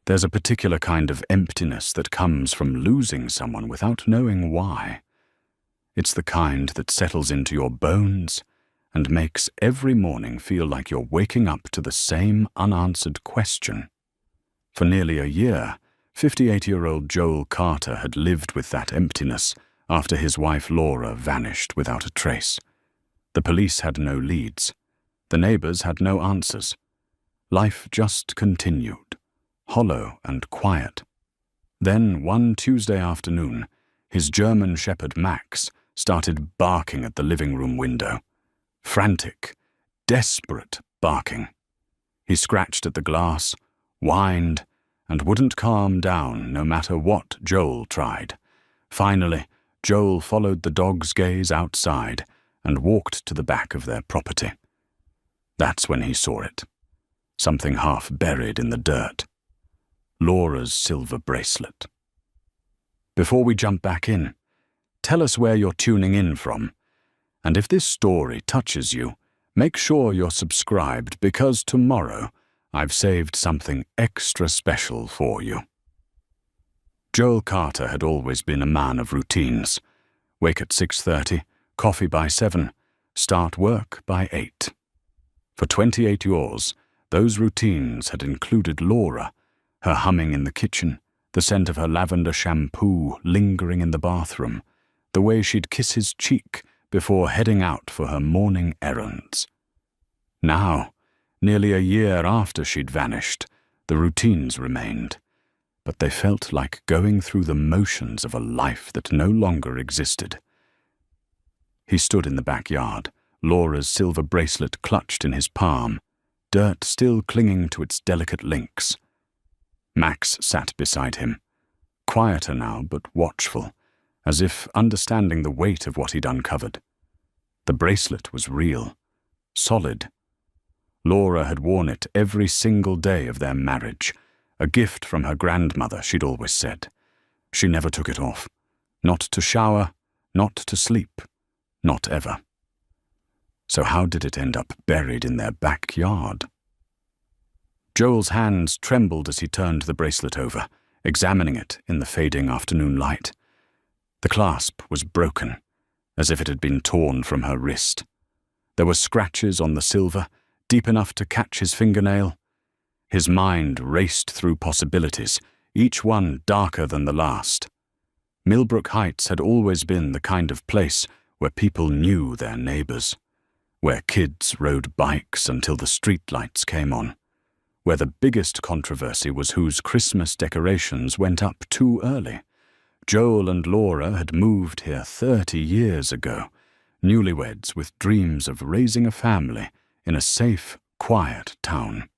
There's a particular kind of emptiness that comes from losing someone without knowing why. It's the kind that settles into your bones and makes every morning feel like you're waking up to the same unanswered question. For nearly a year, 58-year-old Joel Carter had lived with that emptiness after his wife Laura vanished without a trace. The police had no leads. The neighbors had no answers. Life just continued, hollow and quiet. Then, one Tuesday afternoon, his German shepherd Max started barking at the living room window. Frantic, desperate barking. He scratched at the glass, whined, and wouldn't calm down no matter what Joel tried. Finally, Joel followed the dog's gaze outside and walked to the back of their property. That's when he saw it. Something half buried in the dirt. Laura's silver bracelet. Before we jump back in, tell us where you're tuning in from. And if this story touches you, make sure you're subscribed because tomorrow I've saved something extra special for you. Joel Carter had always been a man of routines. Wake at 6:30, coffee by 7, start work by 8. For 28 years, those routines had included Laura, her humming in the kitchen, the scent of her lavender shampoo lingering in the bathroom, the way she'd kiss his cheek before heading out for her morning errands. Now, nearly a year after she'd vanished, the routines remained, but they felt like going through the motions of a life that no longer existed. He stood in the backyard, Laura's silver bracelet clutched in his palm, dirt still clinging to its delicate links. Max sat beside him, quieter now but watchful, as if understanding the weight of what he'd uncovered. The bracelet was real, solid. Laura had worn it every single day of their marriage, a gift from her grandmother, she'd always said. She never took it off. Not to shower, not to sleep, not ever. So how did it end up buried in their backyard? Joel's hands trembled as he turned the bracelet over, examining it in the fading afternoon light. The clasp was broken, as if it had been torn from her wrist. There were scratches on the silver, deep enough to catch his fingernail. His mind raced through possibilities, each one darker than the last. Millbrook Heights had always been the kind of place where people knew their neighbors, where kids rode bikes until the streetlights came on, where the biggest controversy was whose Christmas decorations went up too early. Joel and Laura had moved here 30 years ago, newlyweds with dreams of raising a family in a safe, quiet town.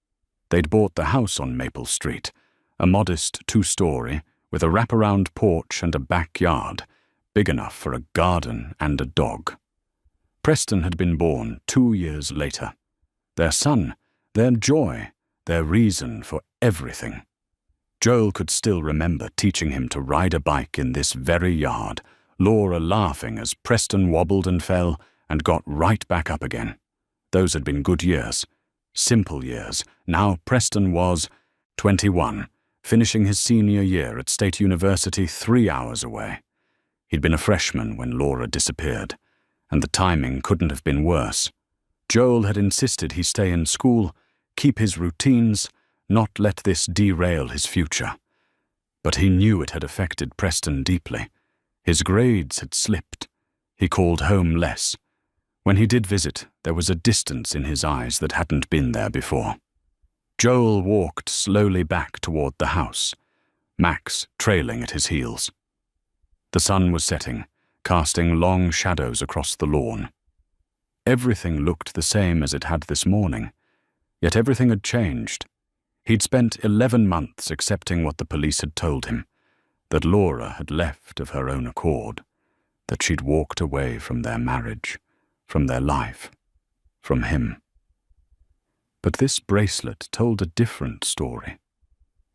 They'd bought the house on Maple Street, a modest 2-story with a wraparound porch and a backyard, big enough for a garden and a dog. Preston had been born 2 years later. Their son, their joy, their reason for everything. Joel could still remember teaching him to ride a bike in this very yard, Laura laughing as Preston wobbled and fell and got right back up again. Those had been good years, simple years. Now Preston was 21, finishing his senior year at State University 3 hours away. He'd been a freshman when Laura disappeared, and the timing couldn't have been worse. Joel had insisted he stay in school, keep his routines, not let this derail his future. But he knew it had affected Preston deeply. His grades had slipped. He called home less. When he did visit, there was a distance in his eyes that hadn't been there before. Joel walked slowly back toward the house, Max trailing at his heels. The sun was setting, casting long shadows across the lawn. Everything looked the same as it had this morning, yet everything had changed. He'd spent 11 months accepting what the police had told him, that Laura had left of her own accord, that she'd walked away from their marriage, from their life, from him. But this bracelet told a different story.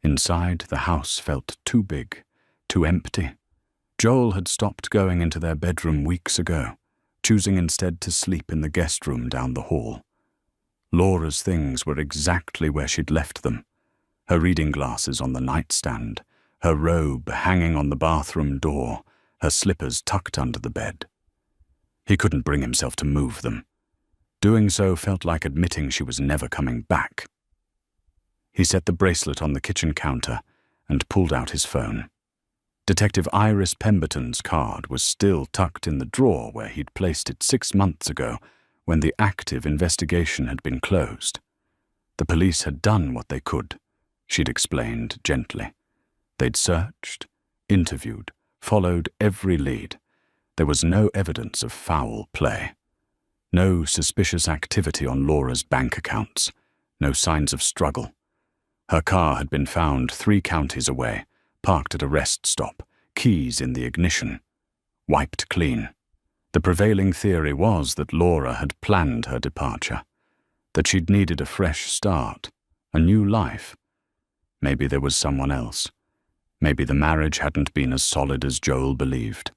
Inside, the house felt too big, too empty. Joel had stopped going into their bedroom weeks ago, choosing instead to sleep in the guest room down the hall. Laura's things were exactly where she'd left them, her reading glasses on the nightstand, her robe hanging on the bathroom door, her slippers tucked under the bed. He couldn't bring himself to move them. Doing so felt like admitting she was never coming back. He set the bracelet on the kitchen counter and pulled out his phone. Detective Iris Pemberton's card was still tucked in the drawer where he'd placed it 6 months ago when the active investigation had been closed. The police had done what they could, she'd explained gently. They'd searched, interviewed, followed every lead. There was no evidence of foul play. No suspicious activity on Laura's bank accounts. No signs of struggle. Her car had been found 3 counties away, parked at a rest stop, keys in the ignition. Wiped clean. The prevailing theory was that Laura had planned her departure, that she'd needed a fresh start, a new life. Maybe there was someone else. Maybe the marriage hadn't been as solid as Joel believed.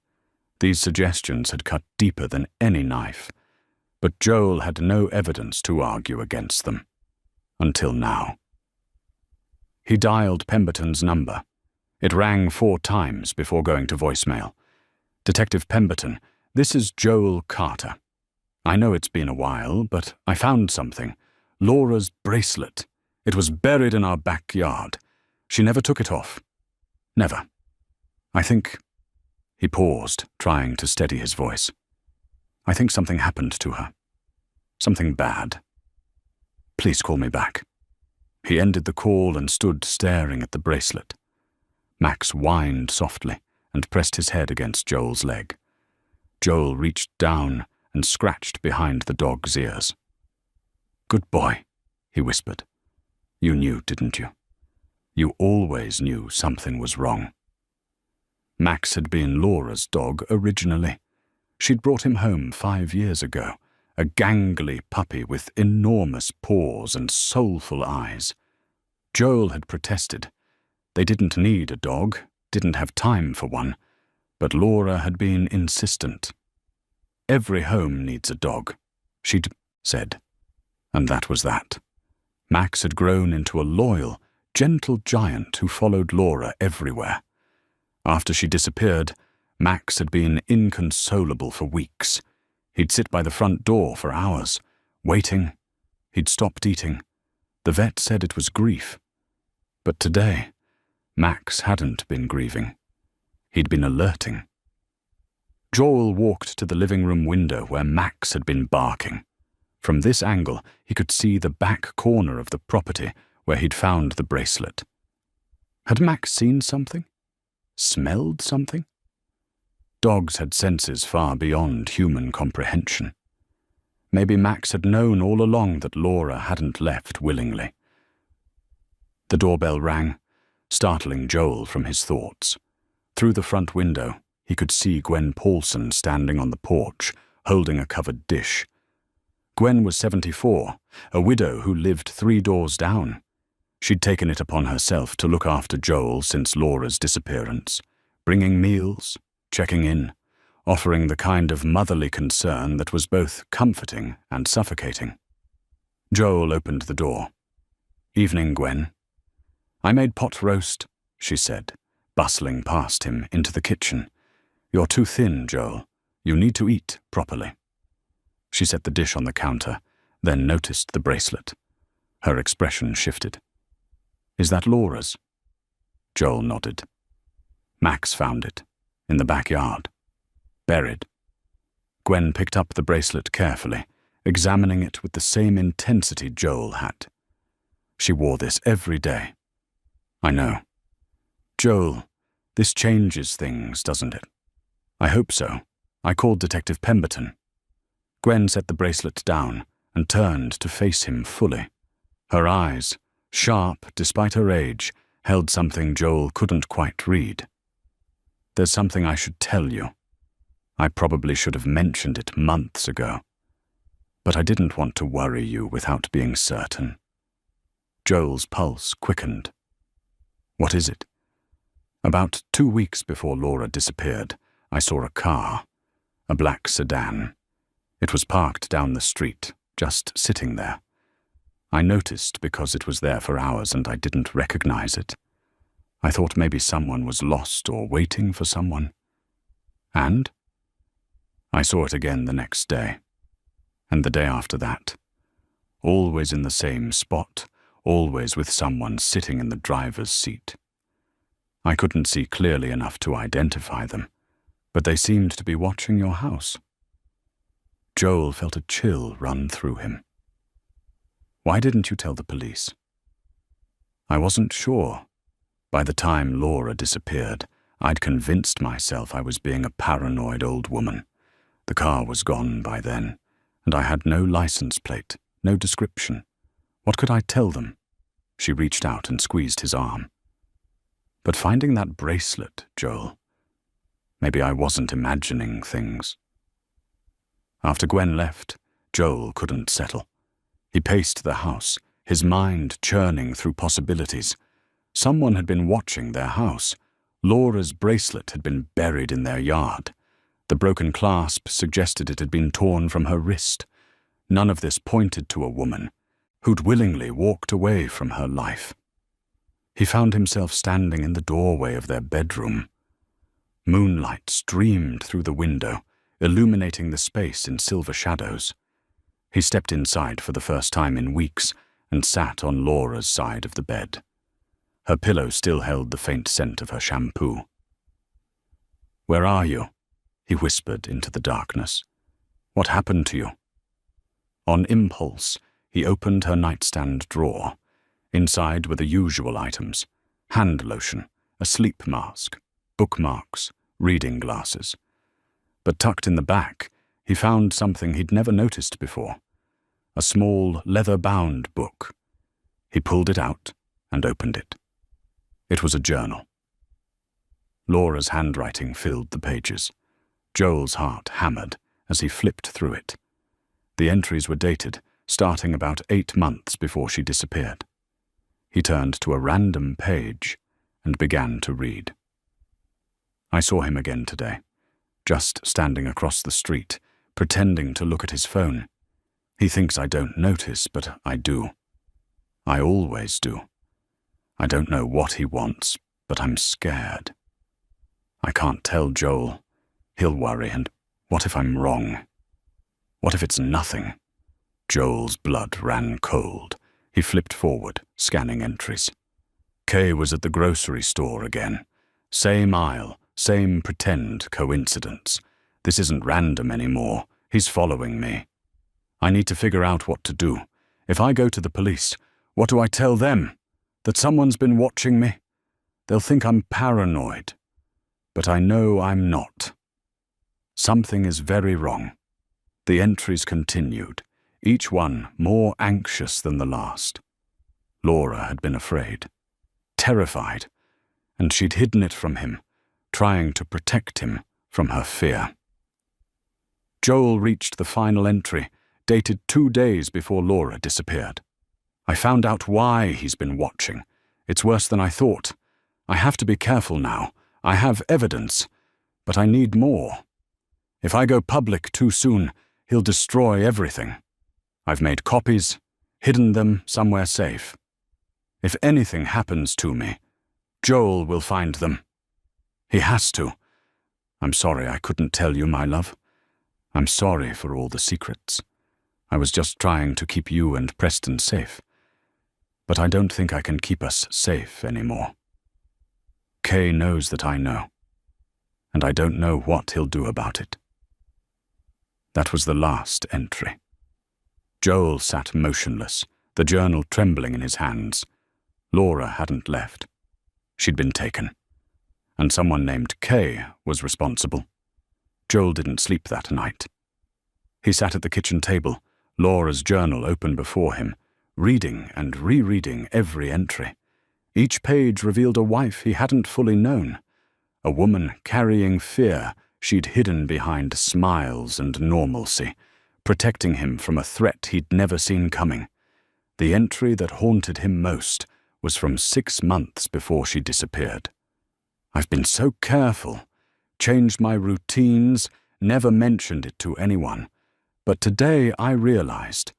These suggestions had cut deeper than any knife, but Joel had no evidence to argue against them. Until now. He dialed Pemberton's number. It rang 4 times before going to voicemail. "Detective Pemberton, this is Joel Carter. I know it's been a while, but I found something. Laura's bracelet. It was buried in our backyard. She never took it off. Never. I think—" He paused, trying to steady his voice. "I think something happened to her. Something bad. Please call me back." He ended the call and stood staring at the bracelet. Max whined softly and pressed his head against Joel's leg. Joel reached down and scratched behind the dog's ears. "Good boy," he whispered. "You knew, didn't you? You always knew something was wrong." Max had been Laura's dog originally. She'd brought him home 5 years ago, a gangly puppy with enormous paws and soulful eyes. Joel had protested. They didn't need a dog, didn't have time for one, but Laura had been insistent. "Every home needs a dog," she'd said. And that was that. Max had grown into a loyal, gentle giant who followed Laura everywhere. After she disappeared, Max had been inconsolable for weeks. He'd sit by the front door for hours, waiting. He'd stopped eating. The vet said it was grief. But today, Max hadn't been grieving. He'd been alerting. Joel walked to the living room window where Max had been barking. From this angle, he could see the back corner of the property where he'd found the bracelet. Had Max seen something? Smelled something? Dogs had senses far beyond human comprehension. Maybe Max had known all along that Laura hadn't left willingly. The doorbell rang, startling Joel from his thoughts. Through the front window, he could see Gwen Paulson standing on the porch, holding a covered dish. Gwen was 74, a widow who lived 3 doors down. She'd taken it upon herself to look after Joel since Laura's disappearance, bringing meals, checking in, offering the kind of motherly concern that was both comforting and suffocating. Joel opened the door. "Evening, Gwen." "I made pot roast," she said, bustling past him into the kitchen. "You're too thin, Joel. You need to eat properly." She set the dish on the counter, then noticed the bracelet. Her expression shifted. "Is that Laura's?" Joel nodded. "Max found it, in the backyard. Buried." Gwen picked up the bracelet carefully, examining it with the same intensity Joel had. "She wore this every day." "I know." "Joel, this changes things, doesn't it?" "I hope so. I called Detective Pemberton." Gwen set the bracelet down and turned to face him fully. Her eyes, sharp despite her age, held something Joel couldn't quite read. "There's something I should tell you. I probably should have mentioned it months ago, but I didn't want to worry you without being certain." Joel's pulse quickened. "What is it?" "About 2 weeks before Laura disappeared, I saw a car, a black sedan. It was parked down the street, just sitting there. I noticed because it was there for hours and I didn't recognize it. I thought maybe someone was lost or waiting for someone. And I saw it again the next day, and the day after that. Always in the same spot, always with someone sitting in the driver's seat. I couldn't see clearly enough to identify them, but they seemed to be watching your house. Joel felt a chill run through him. Why didn't you tell the police? I wasn't sure. By the time Laura disappeared, I'd convinced myself I was being a paranoid old woman. The car was gone by then, and I had no license plate, no description. What could I tell them? She reached out and squeezed his arm. But finding that bracelet, Joel, maybe I wasn't imagining things. After Gwen left, Joel couldn't settle. He paced the house, his mind churning through possibilities. Someone had been watching their house. Laura's bracelet had been buried in their yard. The broken clasp suggested it had been torn from her wrist. None of this pointed to a woman who'd willingly walked away from her life. He found himself standing in the doorway of their bedroom. Moonlight streamed through the window, illuminating the space in silver shadows. He stepped inside for the first time in weeks and sat on Laura's side of the bed. Her pillow still held the faint scent of her shampoo. "Where are you?" he whispered into the darkness. "What happened to you?" On impulse, he opened her nightstand drawer. Inside were the usual items: hand lotion, a sleep mask, bookmarks, reading glasses. But tucked in the back, he found something he'd never noticed before: a small, leather-bound book. He pulled it out and opened it. It was a journal. Laura's handwriting filled the pages. Joel's heart hammered as he flipped through it. The entries were dated, starting about 8 months before she disappeared. He turned to a random page and began to read. I saw him again today, just standing across the street, pretending to look at his phone. He thinks I don't notice, but I do. I always do. I don't know what he wants, but I'm scared. I can't tell Joel. He'll worry, and what if I'm wrong? What if it's nothing? Joel's blood ran cold. He flipped forward, scanning entries. Kay was at the grocery store again. Same aisle, same pretend coincidence. This isn't random anymore. He's following me. I need to figure out what to do. If I go to the police, what do I tell them? That someone's been watching me? They'll think I'm paranoid. But I know I'm not. Something is very wrong. The entries continued, each one more anxious than the last. Laura had been afraid, terrified, and she'd hidden it from him, trying to protect him from her fear. Joel reached the final entry, dated 2 days before Laura disappeared. I found out why he's been watching. It's worse than I thought. I have to be careful now. I have evidence, but I need more. If I go public too soon, he'll destroy everything. I've made copies, hidden them somewhere safe. If anything happens to me, Joel will find them. He has to. I'm sorry I couldn't tell you, my love. I'm sorry for all the secrets. I was just trying to keep you and Preston safe. But I don't think I can keep us safe anymore. Kay knows that I know, and I don't know what he'll do about it. That was the last entry. Joel sat motionless, the journal trembling in his hands. Laura hadn't left. She'd been taken, and someone named Kay was responsible. Joel didn't sleep that night. He sat at the kitchen table, Laura's journal open before him, reading and rereading every entry. Each page revealed a wife he hadn't fully known, a woman carrying fear she'd hidden behind smiles and normalcy, protecting him from a threat he'd never seen coming. The entry that haunted him most was from 6 months before she disappeared. I've been so careful, changed my routines, never mentioned it to anyone, but today I realized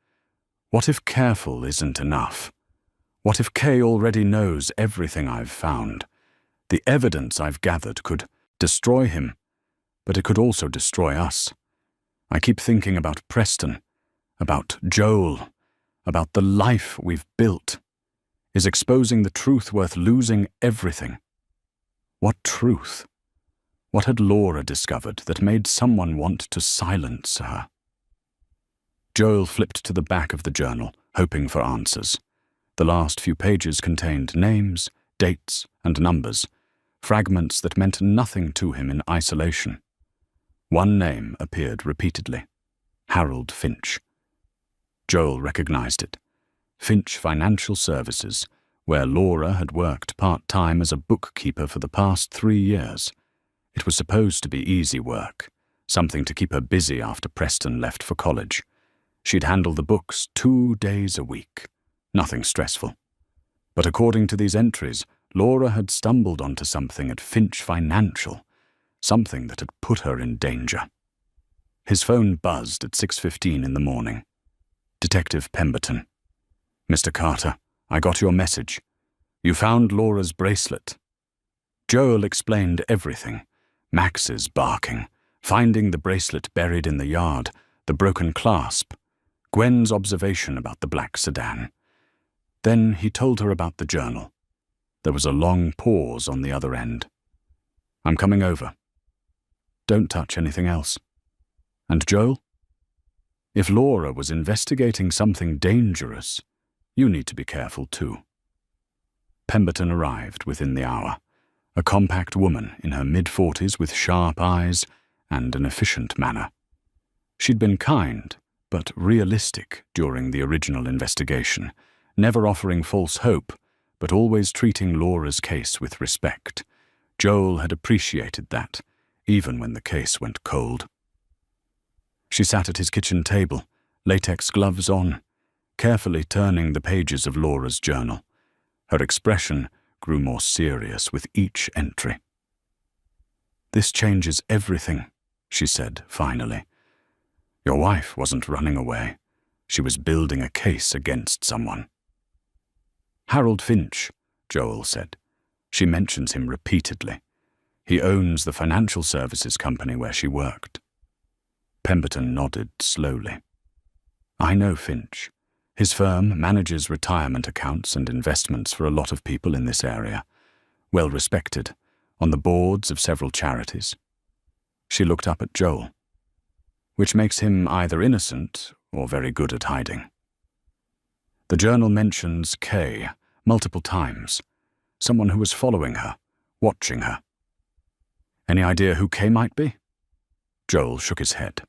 What if careful isn't enough? What if Kay already knows everything I've found? The evidence I've gathered could destroy him, but it could also destroy us. I keep thinking about Preston, about Joel, about the life we've built. Is exposing the truth worth losing everything? What truth? What had Laura discovered that made someone want to silence her? Joel flipped to the back of the journal, hoping for answers. The last few pages contained names, dates, and numbers, fragments that meant nothing to him in isolation. One name appeared repeatedly: Harold Finch. Joel recognized it. Finch Financial Services, where Laura had worked part-time as a bookkeeper for the past 3 years. It was supposed to be easy work, something to keep her busy after Preston left for college. She'd handle the books 2 days a week. Nothing stressful. But according to these entries, Laura had stumbled onto something at Finch Financial, something that had put her in danger. His phone buzzed at 6:15 in the morning. Detective Pemberton. "Mr. Carter, I got your message. You found Laura's bracelet." Joel explained everything. Max's barking, finding the bracelet buried in the yard, the broken clasp, Gwen's observation about the black sedan. Then he told her about the journal. There was a long pause on the other end. "I'm coming over. Don't touch anything else. And Joel? If Laura was investigating something dangerous, you need to be careful too." Pemberton arrived within the hour, a compact woman in her mid-40s with sharp eyes and an efficient manner. She'd been kind, but realistic during the original investigation, never offering false hope, but always treating Laura's case with respect. Joel had appreciated that, even when the case went cold. She sat at his kitchen table, latex gloves on, carefully turning the pages of Laura's journal. Her expression grew more serious with each entry. "This changes everything," she said finally. "Your wife wasn't running away. She was building a case against someone." "Harold Finch," Joel said. "She mentions him repeatedly. He owns the financial services company where she worked." Pemberton nodded slowly. "I know Finch. His firm manages retirement accounts and investments for a lot of people in this area. Well respected, on the boards of several charities." She looked up at Joel. "Which makes him either innocent or very good at hiding." "The journal mentions Kay multiple times. Someone who was following her, watching her. Any idea who Kay might be?" Joel shook his head.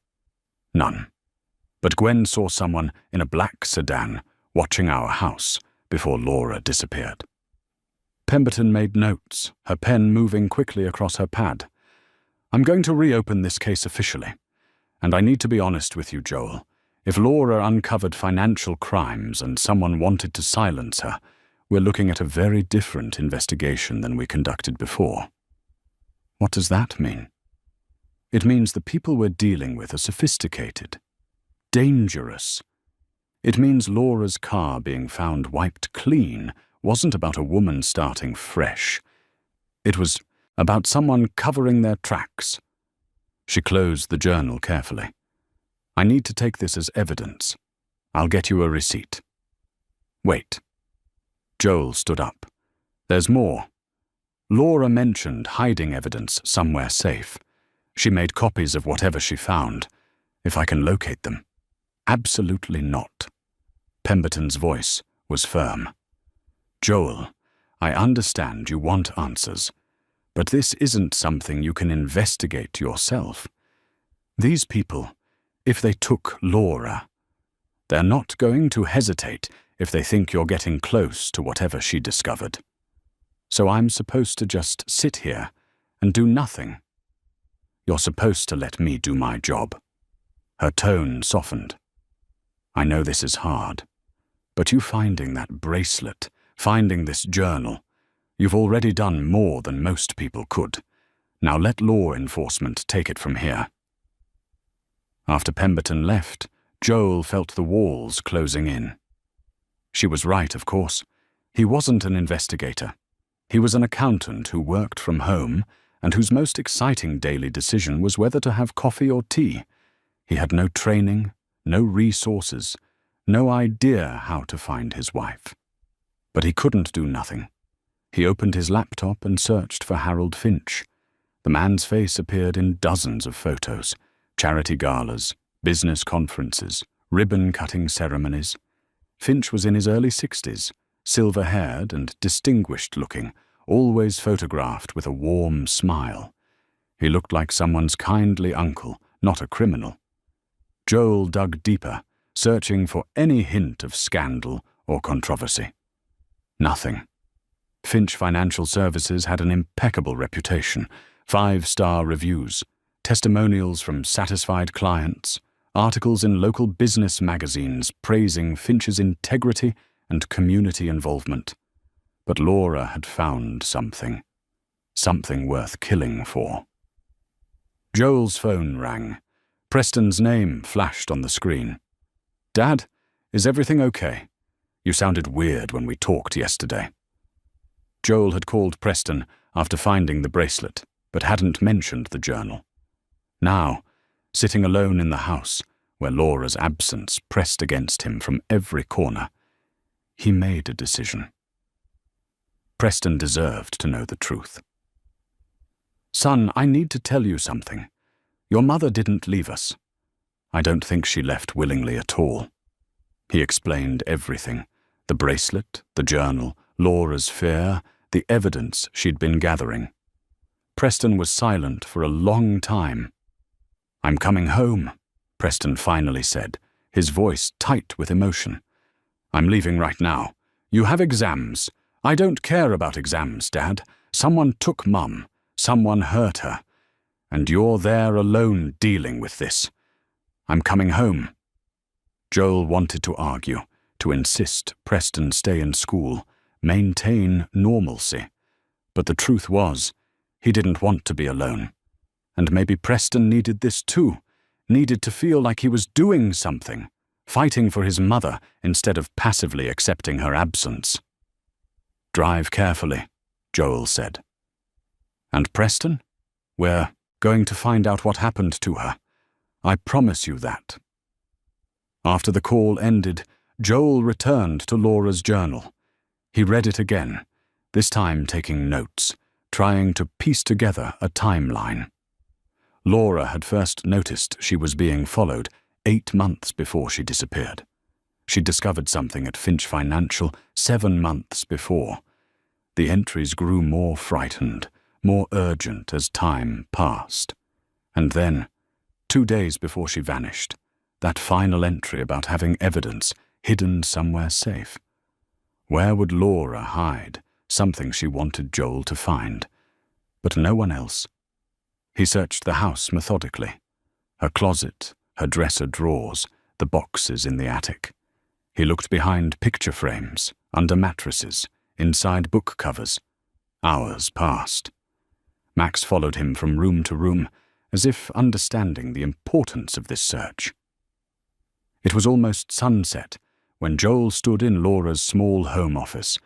"None. But Gwen saw someone in a black sedan watching our house before Laura disappeared." Pemberton made notes, her pen moving quickly across her pad. "I'm going to reopen this case officially. And I need to be honest with you, Joel. If Laura uncovered financial crimes and someone wanted to silence her, we're looking at a very different investigation than we conducted before." "What does that mean?" "It means the people we're dealing with are sophisticated, dangerous. It means Laura's car being found wiped clean wasn't about a woman starting fresh. It was about someone covering their tracks." She closed the journal carefully. "I need to take this as evidence. I'll get you a receipt." "Wait." Joel stood up. "There's more. Laura mentioned hiding evidence somewhere safe. She made copies of whatever she found. If I can locate them." "Absolutely not." Pemberton's voice was firm. "Joel, I understand you want answers, but this isn't something you can investigate yourself. These people, if they took Laura, they're not going to hesitate if they think you're getting close to whatever she discovered. So I'm supposed to just sit here and do nothing. You're supposed to let me do my job." Her tone softened. "I know this is hard, but you finding that bracelet, finding this journal, you've already done more than most people could. Now let law enforcement take it from here." After Pemberton left, Joel felt the walls closing in. She was right, of course. He wasn't an investigator. He was an accountant who worked from home and whose most exciting daily decision was whether to have coffee or tea. He had no training, no resources, no idea how to find his wife. But he couldn't do nothing. He opened his laptop and searched for Harold Finch. The man's face appeared in dozens of photos, charity galas, business conferences, ribbon-cutting ceremonies. Finch was in his early 60s, silver-haired and distinguished-looking, always photographed with a warm smile. He looked like someone's kindly uncle, not a criminal. Joel dug deeper, searching for any hint of scandal or controversy. Nothing. Finch Financial Services had an impeccable reputation, 5-star reviews, testimonials from satisfied clients, articles in local business magazines praising Finch's integrity and community involvement. But Laura had found something worth killing for. Joel's phone rang. Preston's name flashed on the screen. "Dad, is everything okay? You sounded weird when we talked yesterday." Joel had called Preston after finding the bracelet, but hadn't mentioned the journal. Now, sitting alone in the house, where Laura's absence pressed against him from every corner, he made a decision. Preston deserved to know the truth. "Son, I need to tell you something. Your mother didn't leave us. I don't think she left willingly at all." He explained everything: the bracelet, the journal, Laura's fear, the evidence she'd been gathering. Preston was silent for a long time. "I'm coming home," Preston finally said, his voice tight with emotion. "I'm leaving right now. You have exams. I don't care about exams, Dad. Someone took Mum. Someone hurt her. And you're there alone dealing with this. I'm coming home." Joel wanted to argue, to insist Preston stay in school, maintain normalcy. But the truth was, he didn't want to be alone. And maybe Preston needed this too, needed to feel like he was doing something, fighting for his mother instead of passively accepting her absence. "Drive carefully," Joel said. "And Preston? We're going to find out what happened to her. I promise you that." After the call ended, Joel returned to Laura's journal. He read it again, this time taking notes, trying to piece together a timeline. Laura had first noticed she was being followed 8 months before she disappeared. She'd discovered something at Finch Financial 7 months before. The entries grew more frightened, more urgent as time passed. And then, 2 days before she vanished, that final entry about having evidence hidden somewhere safe. Where would Laura hide something she wanted Joel to find? But no one else. He searched the house methodically. Her closet, her dresser drawers, the boxes in the attic. He looked behind picture frames, under mattresses, inside book covers. Hours passed. Max followed him from room to room, as if understanding the importance of this search. It was almost sunset when Joel stood in Laura's small home office,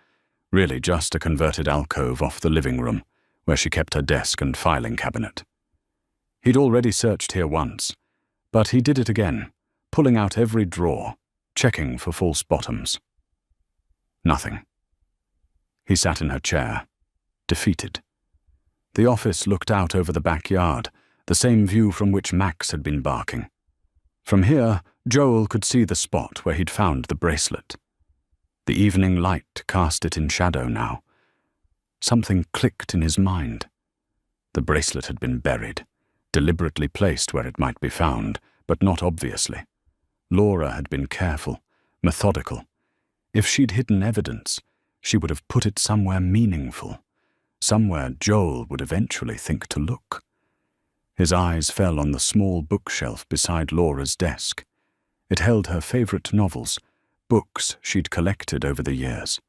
really just a converted alcove off the living room, where she kept her desk and filing cabinet. He'd already searched here once, but he did it again, pulling out every drawer, checking for false bottoms. Nothing. He sat in her chair, defeated. The office looked out over the backyard, the same view from which Max had been barking. From here, Joel could see the spot where he'd found the bracelet. The evening light cast it in shadow now. Something clicked in his mind. The bracelet had been buried, deliberately placed where it might be found, but not obviously. Laura had been careful, methodical. If she'd hidden evidence, she would have put it somewhere meaningful, somewhere Joel would eventually think to look. His eyes fell on the small bookshelf beside Laura's desk. It held her favorite novels, books she'd collected over the years.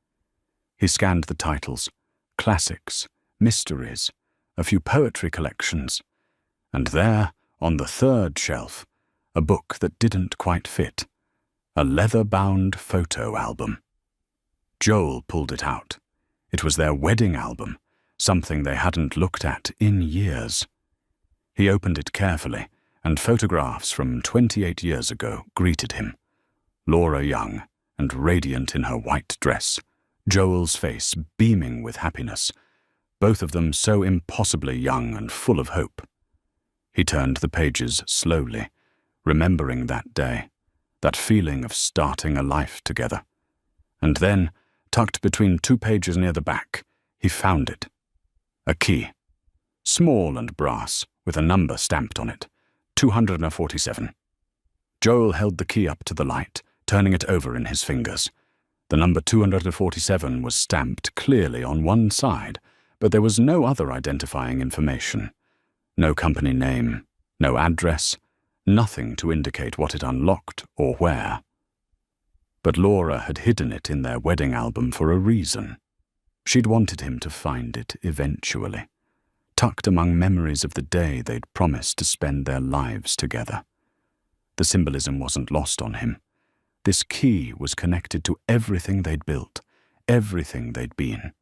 He scanned the titles: classics, mysteries, a few poetry collections. And there, on the third shelf, a book that didn't quite fit, a leather-bound photo album. Joel pulled it out. It was their wedding album, something they hadn't looked at in years. He opened it carefully, and photographs from 28 years ago greeted him. Laura young and radiant in her white dress, Joel's face beaming with happiness, both of them so impossibly young and full of hope. He turned the pages slowly, remembering that day, that feeling of starting a life together. And then, tucked between 2 pages near the back, he found it. A key, small and brass, with a number stamped on it, 247. Joel held the key up to the light, turning it over in his fingers. The number 247 was stamped clearly on one side, but there was no other identifying information. No company name, no address, nothing to indicate what it unlocked or where. But Laura had hidden it in their wedding album for a reason. She'd wanted him to find it eventually, tucked among memories of the day they'd promised to spend their lives together. The symbolism wasn't lost on him. This key was connected to everything they'd built, everything they'd been.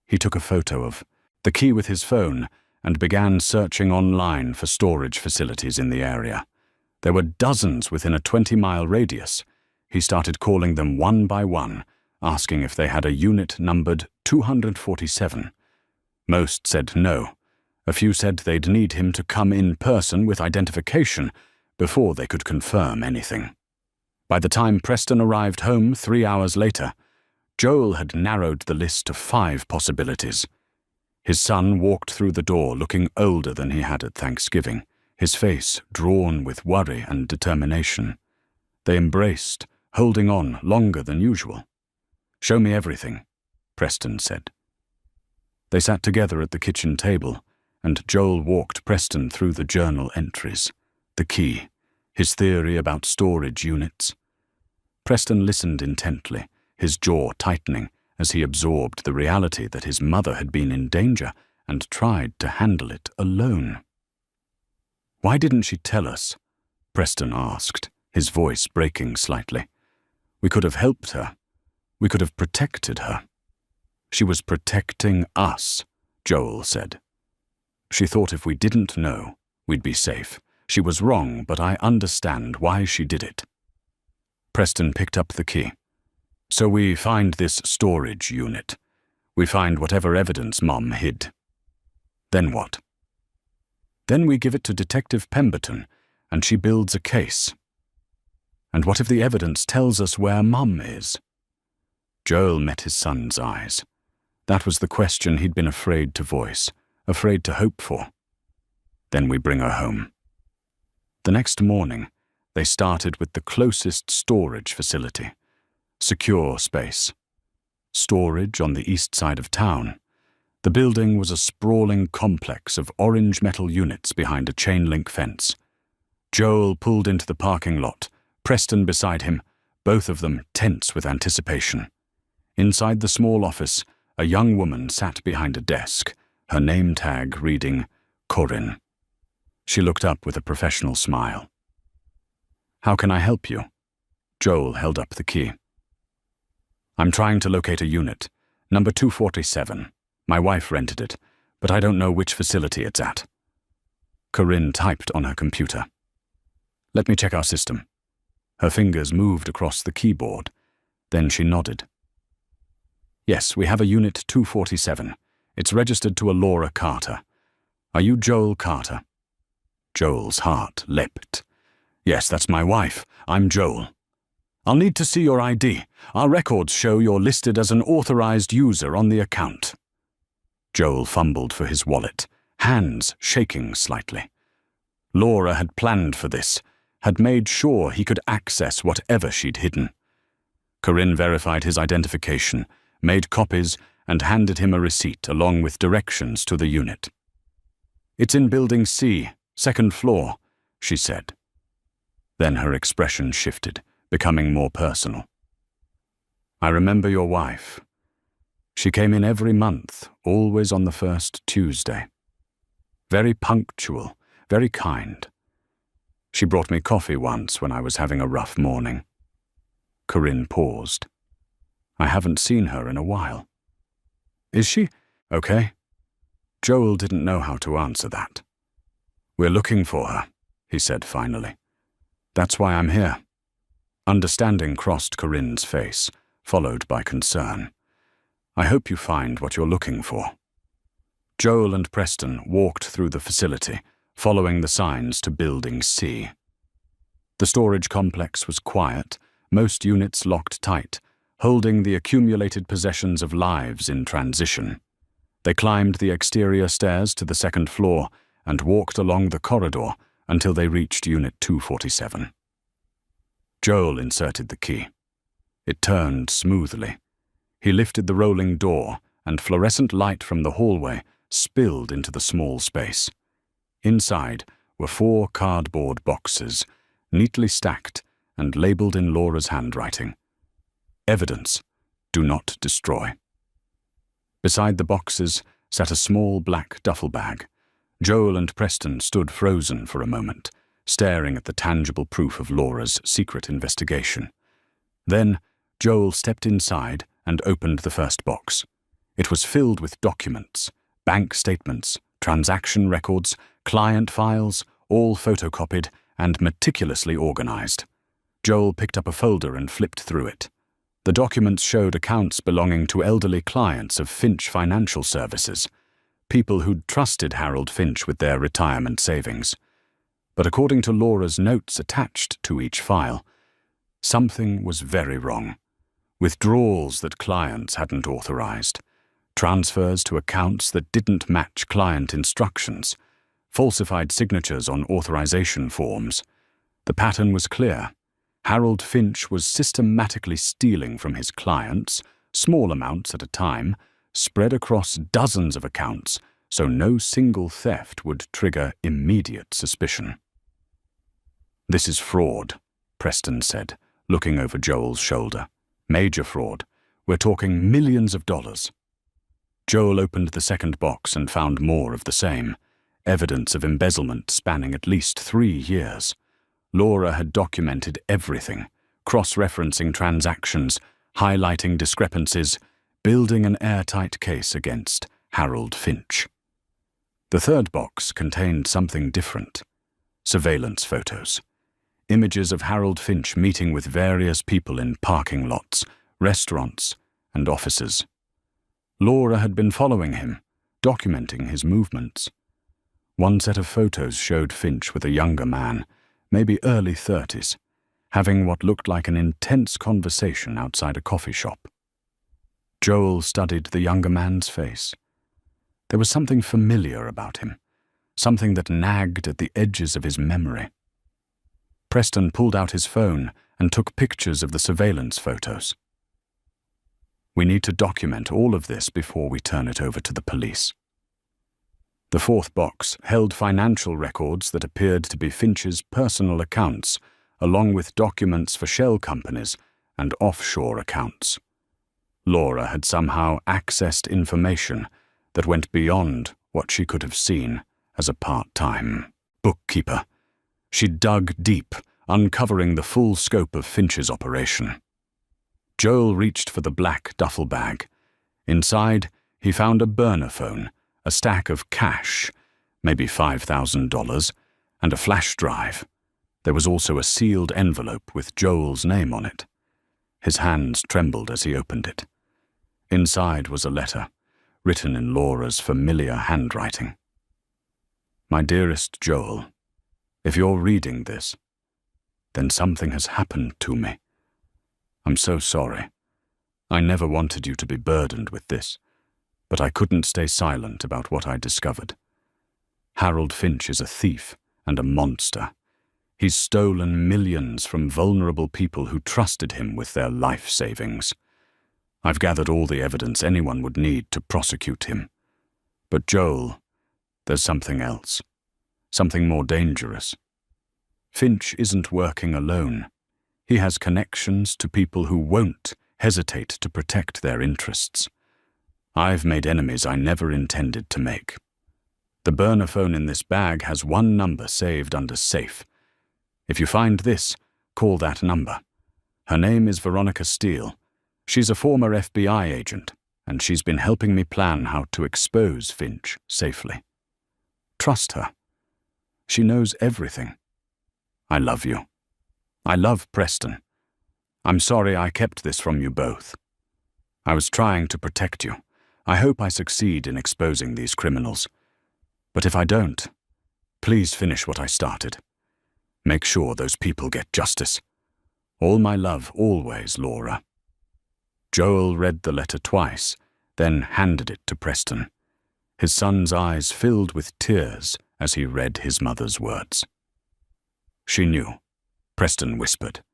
He took a photo of the key with his phone and began searching online for storage facilities in the area. There were dozens within a 20-mile radius. He started calling them one by one, asking if they had a unit numbered 247. Most said no. A few said they'd need him to come in person with identification before they could confirm anything. By the time Preston arrived home 3 hours later, Joel had narrowed the list to 5 possibilities. His son walked through the door looking older than he had at Thanksgiving, his face drawn with worry and determination. They embraced, holding on longer than usual. "Show me everything," Preston said. They sat together at the kitchen table, and Joel walked Preston through the journal entries, the key, his theory about storage units. Preston listened intently, his jaw tightening as he absorbed the reality that his mother had been in danger and tried to handle it alone. "Why didn't she tell us?" Preston asked, his voice breaking slightly. "We could have helped her. We could have protected her." "She was protecting us," Joel said. "She thought if we didn't know, we'd be safe. She was wrong, but I understand why she did it." Preston picked up the key. "So we find this storage unit. We find whatever evidence Mom hid. Then what?" "Then we give it to Detective Pemberton, and she builds a case." "And what if the evidence tells us where Mum is?" Joel met his son's eyes. That was the question he'd been afraid to voice, afraid to hope for. "Then we bring her home." The next morning, they started with the closest storage facility. Secure space. Storage on the east side of town. The building was a sprawling complex of orange metal units behind a chain-link fence. Joel pulled into the parking lot, Preston beside him, both of them tense with anticipation. Inside the small office, a young woman sat behind a desk, her name tag reading Corinne. She looked up with a professional smile. "How can I help you?" Joel held up the key. "I'm trying to locate a unit, number 247. My wife rented it, but I don't know which facility it's at." Corinne typed on her computer. "Let me check our system." Her fingers moved across the keyboard. Then she nodded. "Yes, we have a unit 247. It's registered to a Laura Carter. Are you Joel Carter?" Joel's heart leapt. "Yes, that's my wife. I'm Joel." "I'll need to see your ID. Our records show you're listed as an authorized user on the account." Joel fumbled for his wallet, hands shaking slightly. Laura had planned for this, had made sure he could access whatever she'd hidden. Corinne verified his identification, made copies, and handed him a receipt along with directions to the unit. "It's in Building C, 2nd floor," she said. Then her expression shifted, becoming more personal. "I remember your wife. She came in every month, always on the first Tuesday. Very punctual, very kind. She brought me coffee once when I was having a rough morning. Corinne paused. I haven't seen her in a while. Is she okay? Joel didn't know how to answer that. We're looking for her, he said finally. That's why I'm here. Understanding crossed Corinne's face, followed by concern. I hope you find what you're looking for. Joel and Preston walked through the facility, following the signs to Building C. The storage complex was quiet, most units locked tight, holding the accumulated possessions of lives in transition. They climbed the exterior stairs to the second floor and walked along the corridor until they reached Unit 247. Joel inserted the key. It turned smoothly. He lifted the rolling door, and fluorescent light from the hallway spilled into the small space. Inside were 4 cardboard boxes, neatly stacked and labeled in Laura's handwriting. Evidence, do not destroy. Beside the boxes sat a small black duffel bag. Joel and Preston stood frozen for a moment, staring at the tangible proof of Laura's secret investigation. Then Joel stepped inside and opened the first box. It was filled with documents, bank statements, transaction records, client files, all photocopied and meticulously organized. Joel picked up a folder and flipped through it. The documents showed accounts belonging to elderly clients of Finch Financial Services, people who'd trusted Harold Finch with their retirement savings. But according to Laura's notes attached to each file, something was very wrong. Withdrawals that clients hadn't authorized, transfers to accounts that didn't match client instructions, falsified signatures on authorization forms. The pattern was clear. Harold Finch was systematically stealing from his clients, small amounts at a time, spread across dozens of accounts, so no single theft would trigger immediate suspicion. This is fraud, Preston said, looking over Joel's shoulder. Major fraud. We're talking millions of dollars. Joel opened the second box and found more of the same, evidence of embezzlement spanning at least 3 years. Laura had documented everything, cross-referencing transactions, highlighting discrepancies, building an airtight case against Harold Finch. The third box contained something different. Surveillance photos. Images of Harold Finch meeting with various people in parking lots, restaurants, and offices. Laura had been following him, documenting his movements. One set of photos showed Finch with a younger man, maybe early 30s, having what looked like an intense conversation outside a coffee shop. Joel studied the younger man's face. There was something familiar about him, something that nagged at the edges of his memory. Preston pulled out his phone and took pictures of the surveillance photos. We need to document all of this before we turn it over to the police. The fourth box held financial records that appeared to be Finch's personal accounts, along with documents for shell companies and offshore accounts. Laura had somehow accessed information that went beyond what she could have seen as a part-time bookkeeper. She dug deep, uncovering the full scope of Finch's operation. Joel reached for the black duffel bag. Inside, he found a burner phone, a stack of cash, maybe $5,000, and a flash drive. There was also a sealed envelope with Joel's name on it. His hands trembled as he opened it. Inside was a letter, written in Laura's familiar handwriting. My dearest Joel, if you're reading this, then something has happened to me. I'm so sorry. I never wanted you to be burdened with this, but I couldn't stay silent about what I discovered. Harold Finch is a thief and a monster. He's stolen millions from vulnerable people who trusted him with their life savings. I've gathered all the evidence anyone would need to prosecute him. But Joel, there's something else, something more dangerous. Finch isn't working alone. He has connections to people who won't hesitate to protect their interests. I've made enemies I never intended to make. The burner phone in this bag has one number saved under safe. If you find this, call that number. Her name is Veronica Steele. She's a former FBI agent, and she's been helping me plan how to expose Finch safely. Trust her. She knows everything. I love you. I love Preston. I'm sorry I kept this from you both. I was trying to protect you. I hope I succeed in exposing these criminals. But if I don't, please finish what I started. Make sure those people get justice. All my love always, Laura. Joel read the letter twice, then handed it to Preston. His son's eyes filled with tears as he read his mother's words. She knew, Preston whispered.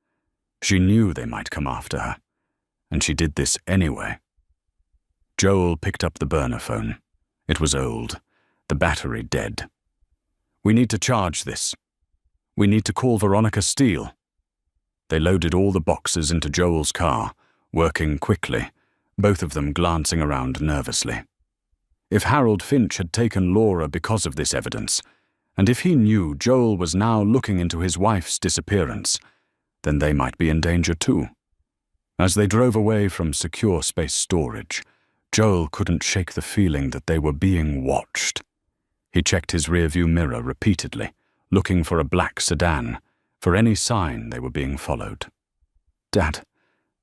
She knew they might come after her, and she did this anyway. Joel picked up the burner phone. It was old, the battery dead. We need to charge this. We need to call Veronica Steele. They loaded all the boxes into Joel's car, working quickly, both of them glancing around nervously. If Harold Finch had taken Laura because of this evidence, and if he knew Joel was now looking into his wife's disappearance, then they might be in danger too. As they drove away from secure space storage, Joel couldn't shake the feeling that they were being watched. He checked his rearview mirror repeatedly, looking for a black sedan, for any sign they were being followed. Dad,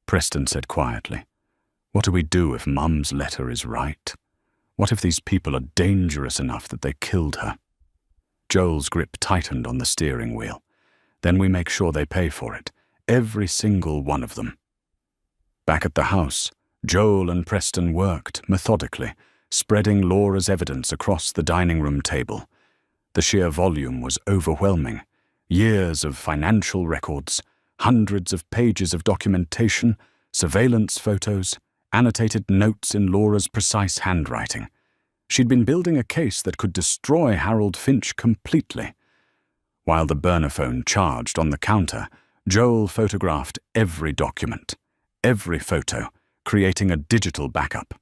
Preston said quietly, what do we do if Mum's letter is right? What if these people are dangerous enough that they killed her? Joel's grip tightened on the steering wheel. Then we make sure they pay for it, every single one of them. Back at the house, Joel and Preston worked methodically, spreading Laura's evidence across the dining room table. The sheer volume was overwhelming. Years of financial records, hundreds of pages of documentation, surveillance photos, annotated notes in Laura's precise handwriting. She'd been building a case that could destroy Harold Finch completely. While the burner phone charged on the counter, Joel photographed every document, every photo, creating a digital backup.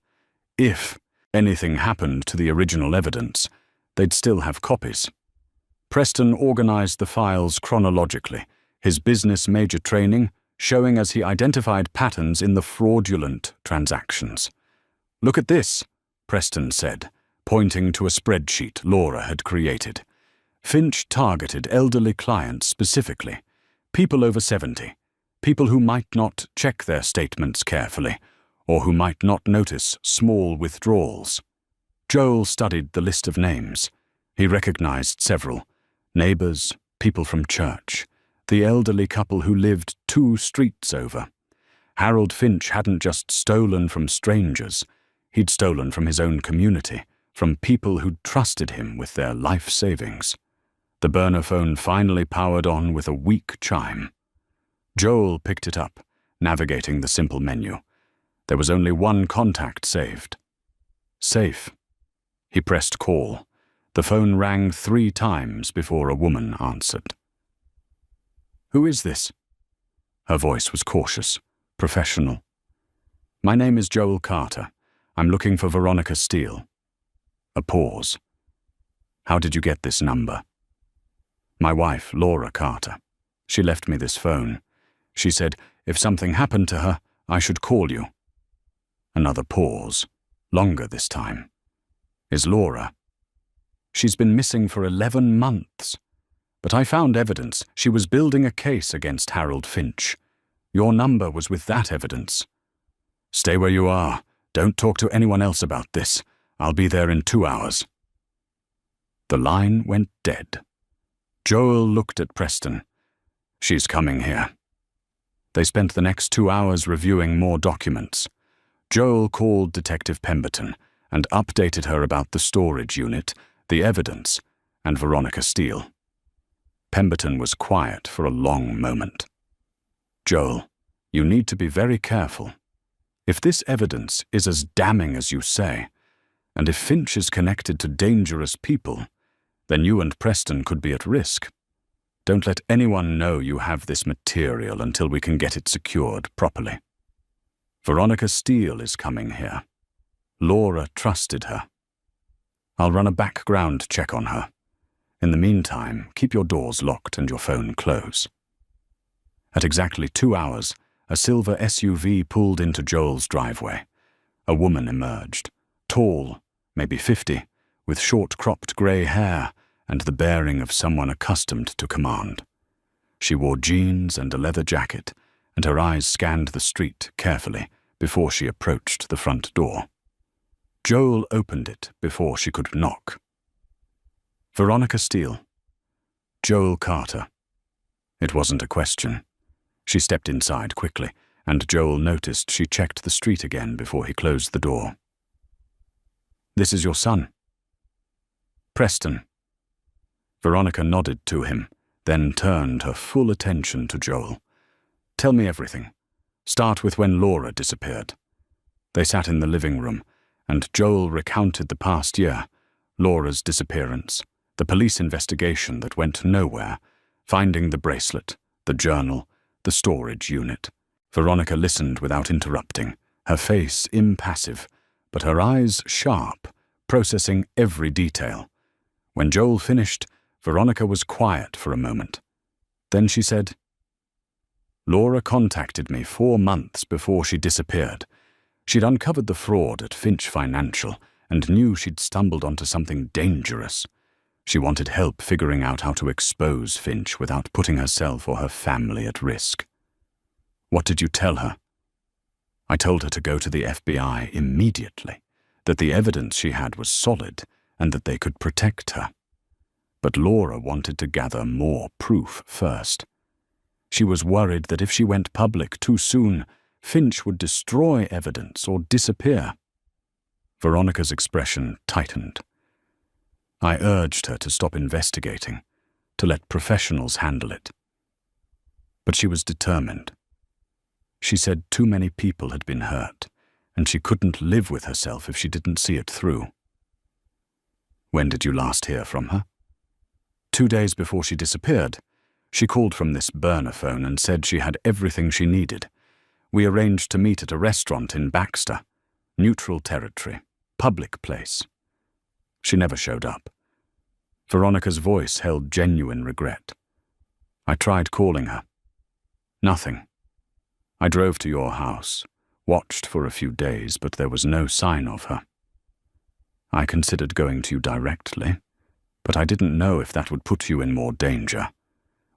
If anything happened to the original evidence, they'd still have copies. Preston organized the files chronologically, his business major training showing as he identified patterns in the fraudulent transactions. Look at this, Preston said, pointing to a spreadsheet Laura had created. Finch targeted elderly clients specifically, people over 70, people who might not check their statements carefully, or who might not notice small withdrawals. Joel studied the list of names. He recognized several: neighbors, people from church, the elderly couple who lived 2 streets over. Harold Finch hadn't just stolen from strangers. He'd stolen from his own community, from people who'd trusted him with their life savings. The burner phone finally powered on with a weak chime. Joel picked it up, navigating the simple menu. There was only one contact saved. Safe. He pressed call. The phone rang 3 times before a woman answered. Who is this? Her voice was cautious, professional. My name is Joel Carter. I'm looking for Veronica Steele. A pause. How did you get this number? My wife, Laura Carter. She left me this phone. She said, if something happened to her, I should call you. Another pause, longer this time. Is Laura? She's been missing for 11 months. But I found evidence she was building a case against Harold Finch. Your number was with that evidence. Stay where you are. Don't talk to anyone else about this. I'll be there in 2 hours. The line went dead. Joel looked at Preston. She's coming here. They spent the next 2 hours reviewing more documents. Joel called Detective Pemberton and updated her about the storage unit, the evidence, and Veronica Steele. Pemberton was quiet for a long moment. Joel, you need to be very careful. If this evidence is as damning as you say, and if Finch is connected to dangerous people, then you and Preston could be at risk. Don't let anyone know you have this material until we can get it secured properly. Veronica Steele is coming here. Laura trusted her. I'll run a background check on her. In the meantime, keep your doors locked and your phone close. At exactly 2 hours, a silver SUV pulled into Joel's driveway. A woman emerged, tall, maybe 50, with short-cropped grey hair and the bearing of someone accustomed to command. She wore jeans and a leather jacket, and her eyes scanned the street carefully before she approached the front door. Joel opened it before she could knock. Veronica Steele. Joel Carter. It wasn't a question. She stepped inside quickly, and Joel noticed she checked the street again before he closed the door. This is your son? Preston. Veronica nodded to him, then turned her full attention to Joel. Tell me everything. Start with when Laura disappeared. They sat in the living room, and Joel recounted the past year, Laura's disappearance, the police investigation that went nowhere, finding the bracelet, the journal, the storage unit. Veronica listened without interrupting, her face impassive, but her eyes sharp, processing every detail. When Joel finished, Veronica was quiet for a moment. Then she said, Laura contacted me 4 months before she disappeared. She'd uncovered the fraud at Finch Financial and knew she'd stumbled onto something dangerous. She wanted help figuring out how to expose Finch without putting herself or her family at risk. What did you tell her? I told her to go to the FBI immediately, that the evidence she had was solid and that they could protect her. But Laura wanted to gather more proof first. She was worried that if she went public too soon, Finch would destroy evidence or disappear. Veronica's expression tightened. I urged her to stop investigating, to let professionals handle it. But she was determined. She said too many people had been hurt, and she couldn't live with herself if she didn't see it through. When did you last hear from her? 2 days before she disappeared. She called from this burner phone and said she had everything she needed. We arranged to meet at a restaurant in Baxter, neutral territory, public place. She never showed up. Veronica's voice held genuine regret. I tried calling her. Nothing. I drove to your house, watched for a few days, but there was no sign of her. I considered going to you directly, but I didn't know if that would put you in more danger.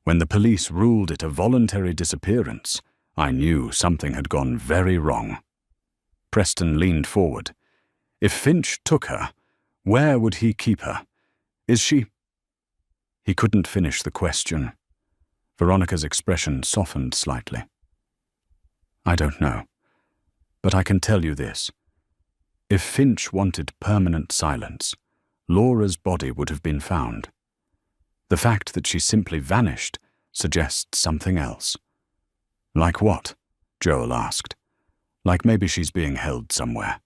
When the police ruled it a voluntary disappearance, I knew something had gone very wrong. Preston leaned forward. If Finch took her, where would he keep her? Is she... He couldn't finish the question. Veronica's expression softened slightly. I don't know, but I can tell you this. If Finch wanted permanent silence, Laura's body would have been found. The fact that she simply vanished suggests something else. Like what? Joel asked. Like maybe she's being held somewhere,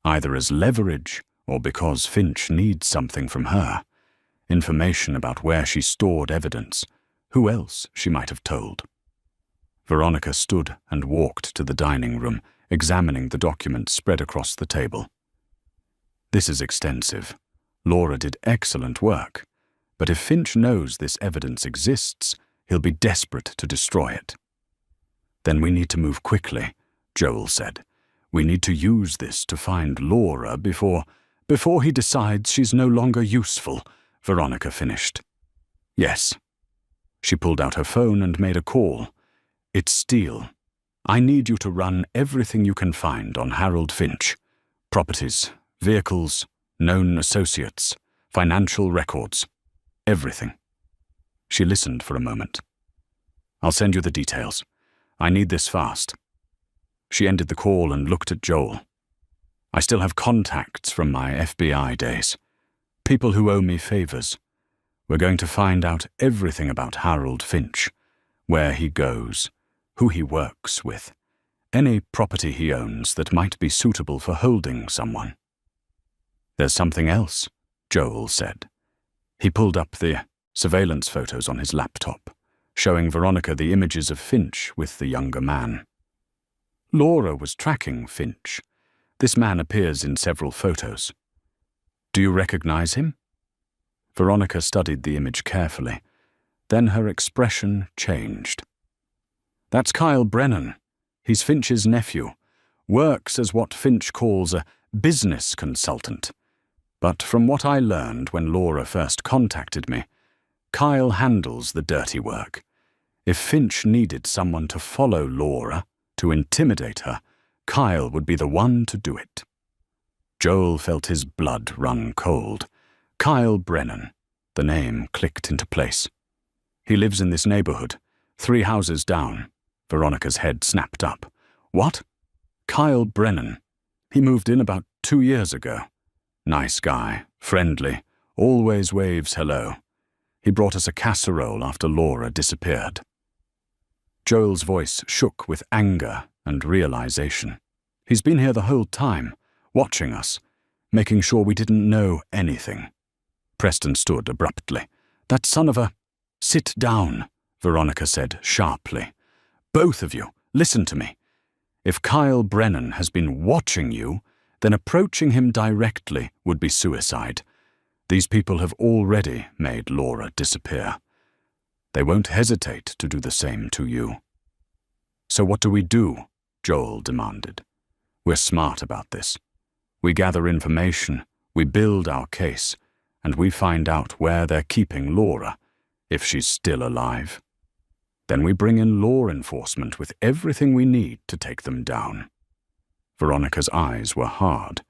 either as leverage or because Finch needs something from her. Information about where she stored evidence, who else she might have told. Veronica stood and walked to the dining room, examining the documents spread across the table. This is extensive. Laura did excellent work, but if Finch knows this evidence exists, he'll be desperate to destroy it. Then we need to move quickly, Joel said. We need to use this to find Laura before he decides she's no longer useful, Veronica finished. Yes. She pulled out her phone and made a call. It's Steele. I need you to run everything you can find on Harold Finch. Properties, vehicles, known associates, financial records. Everything. She listened for a moment. I'll send you the details. I need this fast. She ended the call and looked at Joel. I still have contacts from my FBI days. People who owe me favors. We're going to find out everything about Harold Finch. Where he goes, who he works with, any property he owns that might be suitable for holding someone. There's something else, Joel said. He pulled up the surveillance photos on his laptop, showing Veronica the images of Finch with the younger man. Laura was tracking Finch. This man appears in several photos. Do you recognize him? Veronica studied the image carefully. Then her expression changed. "That's Kyle Brennan. He's Finch's nephew. Works as what Finch calls a business consultant. But from what I learned when Laura first contacted me, Kyle handles the dirty work. If Finch needed someone to follow Laura, to intimidate her, Kyle would be the one to do it." Joel felt his blood run cold. Kyle Brennan. The name clicked into place. "He lives in this neighborhood, 3 houses down." Veronica's head snapped up. "What?" "Kyle Brennan. He moved in about 2 years ago. Nice guy, friendly, always waves hello. He brought us a casserole after Laura disappeared." Joel's voice shook with anger and realization. "He's been here the whole time, watching us, making sure we didn't know anything." Preston stood abruptly. "That son of a—" "Sit down," Veronica said sharply. "Both of you, listen to me. If Kyle Brennan has been watching you, then approaching him directly would be suicide. These people have already made Laura disappear. They won't hesitate to do the same to you." "So what do we do?" Joel demanded. "We're smart about this. We gather information, we build our case, and we find out where they're keeping Laura, if she's still alive. Then we bring in law enforcement with everything we need to take them down." Veronica's eyes were hard.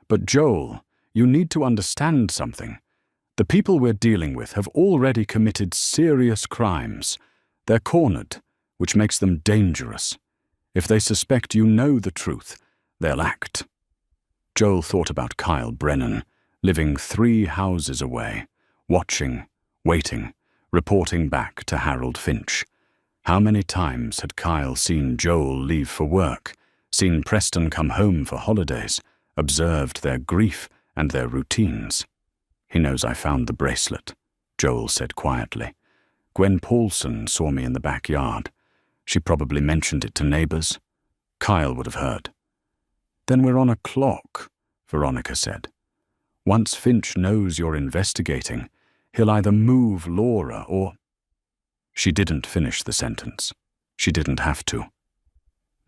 "But Joel, you need to understand something. The people we're dealing with have already committed serious crimes. They're cornered, which makes them dangerous. If they suspect you know the truth, they'll act." Joel thought about Kyle Brennan, living 3 houses away, watching, waiting, reporting back to Harold Finch. How many times had Kyle seen Joel leave for work, seen Preston come home for holidays, observed their grief and their routines? "He knows I found the bracelet," Joel said quietly. "Gwen Paulson saw me in the backyard. She probably mentioned it to neighbors. Kyle would have heard." "Then we're on a clock," Veronica said. "Once Finch knows you're investigating, he'll either move Laura or—" She didn't finish the sentence. She didn't have to.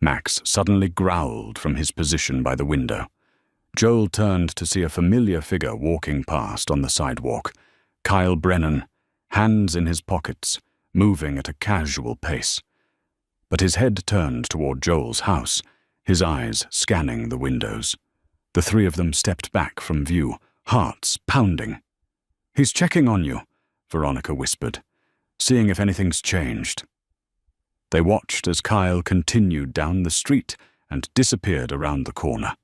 Max suddenly growled from his position by the window. Joel turned to see a familiar figure walking past on the sidewalk. Kyle Brennan, hands in his pockets, moving at a casual pace. But his head turned toward Joel's house, his eyes scanning the windows. The 3 of them stepped back from view, hearts pounding. "He's checking on you," Veronica whispered, "seeing if anything's changed." They watched as Kyle continued down the street and disappeared around the corner.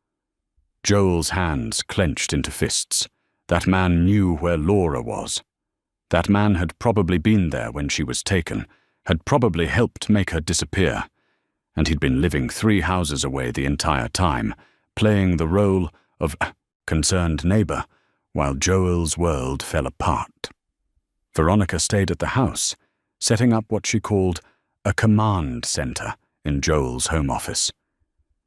Joel's hands clenched into fists. That man knew where Laura was. That man had probably been there when she was taken, had probably helped make her disappear, and he'd been living 3 houses away the entire time, playing the role of concerned neighbor, while Joel's world fell apart. Veronica stayed at the house, setting up what she called a command center in Joel's home office.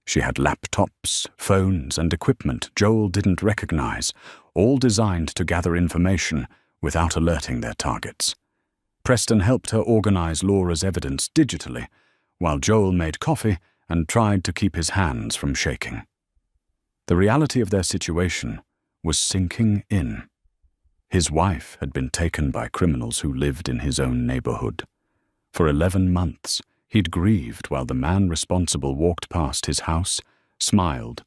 She had laptops, phones, and equipment Joel didn't recognize, all designed to gather information without alerting their targets. Preston helped her organize Laura's evidence digitally, while Joel made coffee and tried to keep his hands from shaking. The reality of their situation was sinking in. His wife had been taken by criminals who lived in his own neighborhood. For 11 months, he'd grieved while the man responsible walked past his house, smiled,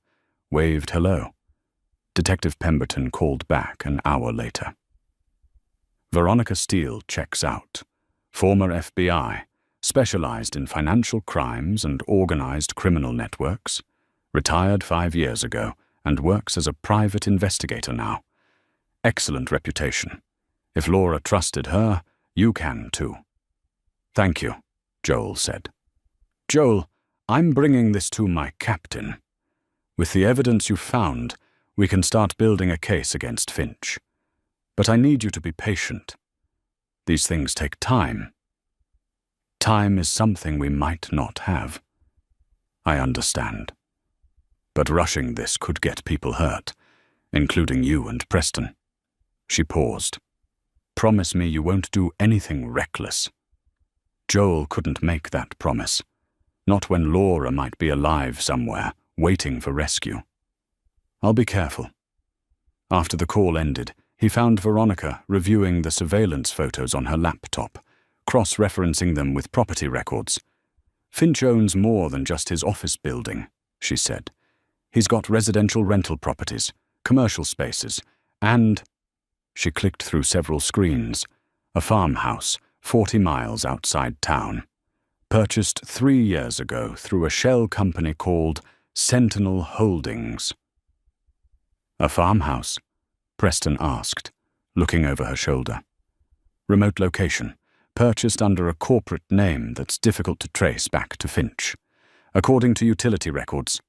waved hello. Detective Pemberton called back an hour later. Veronica Steele checks out. Former FBI, specialized in financial crimes and organized criminal networks. Retired 5 years ago and works as a private investigator now. Excellent reputation. If Laura trusted her, you can too. "Thank you," Joel said. "Joel, I'm bringing this to my captain. With the evidence you've found, we can start building a case against Finch. But I need you to be patient. These things take time. Time is something we might not have. I understand. But rushing this could get people hurt, including you and Preston." She paused. promise me you won't do anything reckless." Joel couldn't make that promise, not when Laura might be alive somewhere, waiting for rescue. "I'll be careful." After the call ended, he found Veronica reviewing the surveillance photos on her laptop, cross-referencing them with property records. "Finch owns more than just his office building," she said. "He's got residential rental properties, commercial spaces, and—" She clicked through several screens. "A farmhouse, 40 miles outside town. Purchased 3 years ago through a shell company called Sentinel Holdings." "A farmhouse?" Preston asked, looking over her shoulder. "Remote location, purchased under a corporate name that's difficult to trace back to Finch. According to utility records."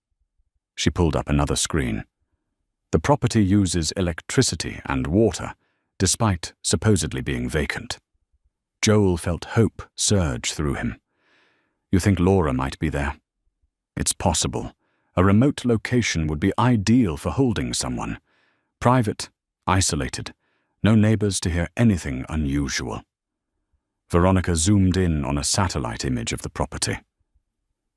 She pulled up another screen. "The property uses electricity and water, despite supposedly being vacant." Joel felt hope surge through him. "You think Laura might be there?" "It's possible. A remote location would be ideal for holding someone. Private, isolated, no neighbors to hear anything unusual." Veronica zoomed in on a satellite image of the property.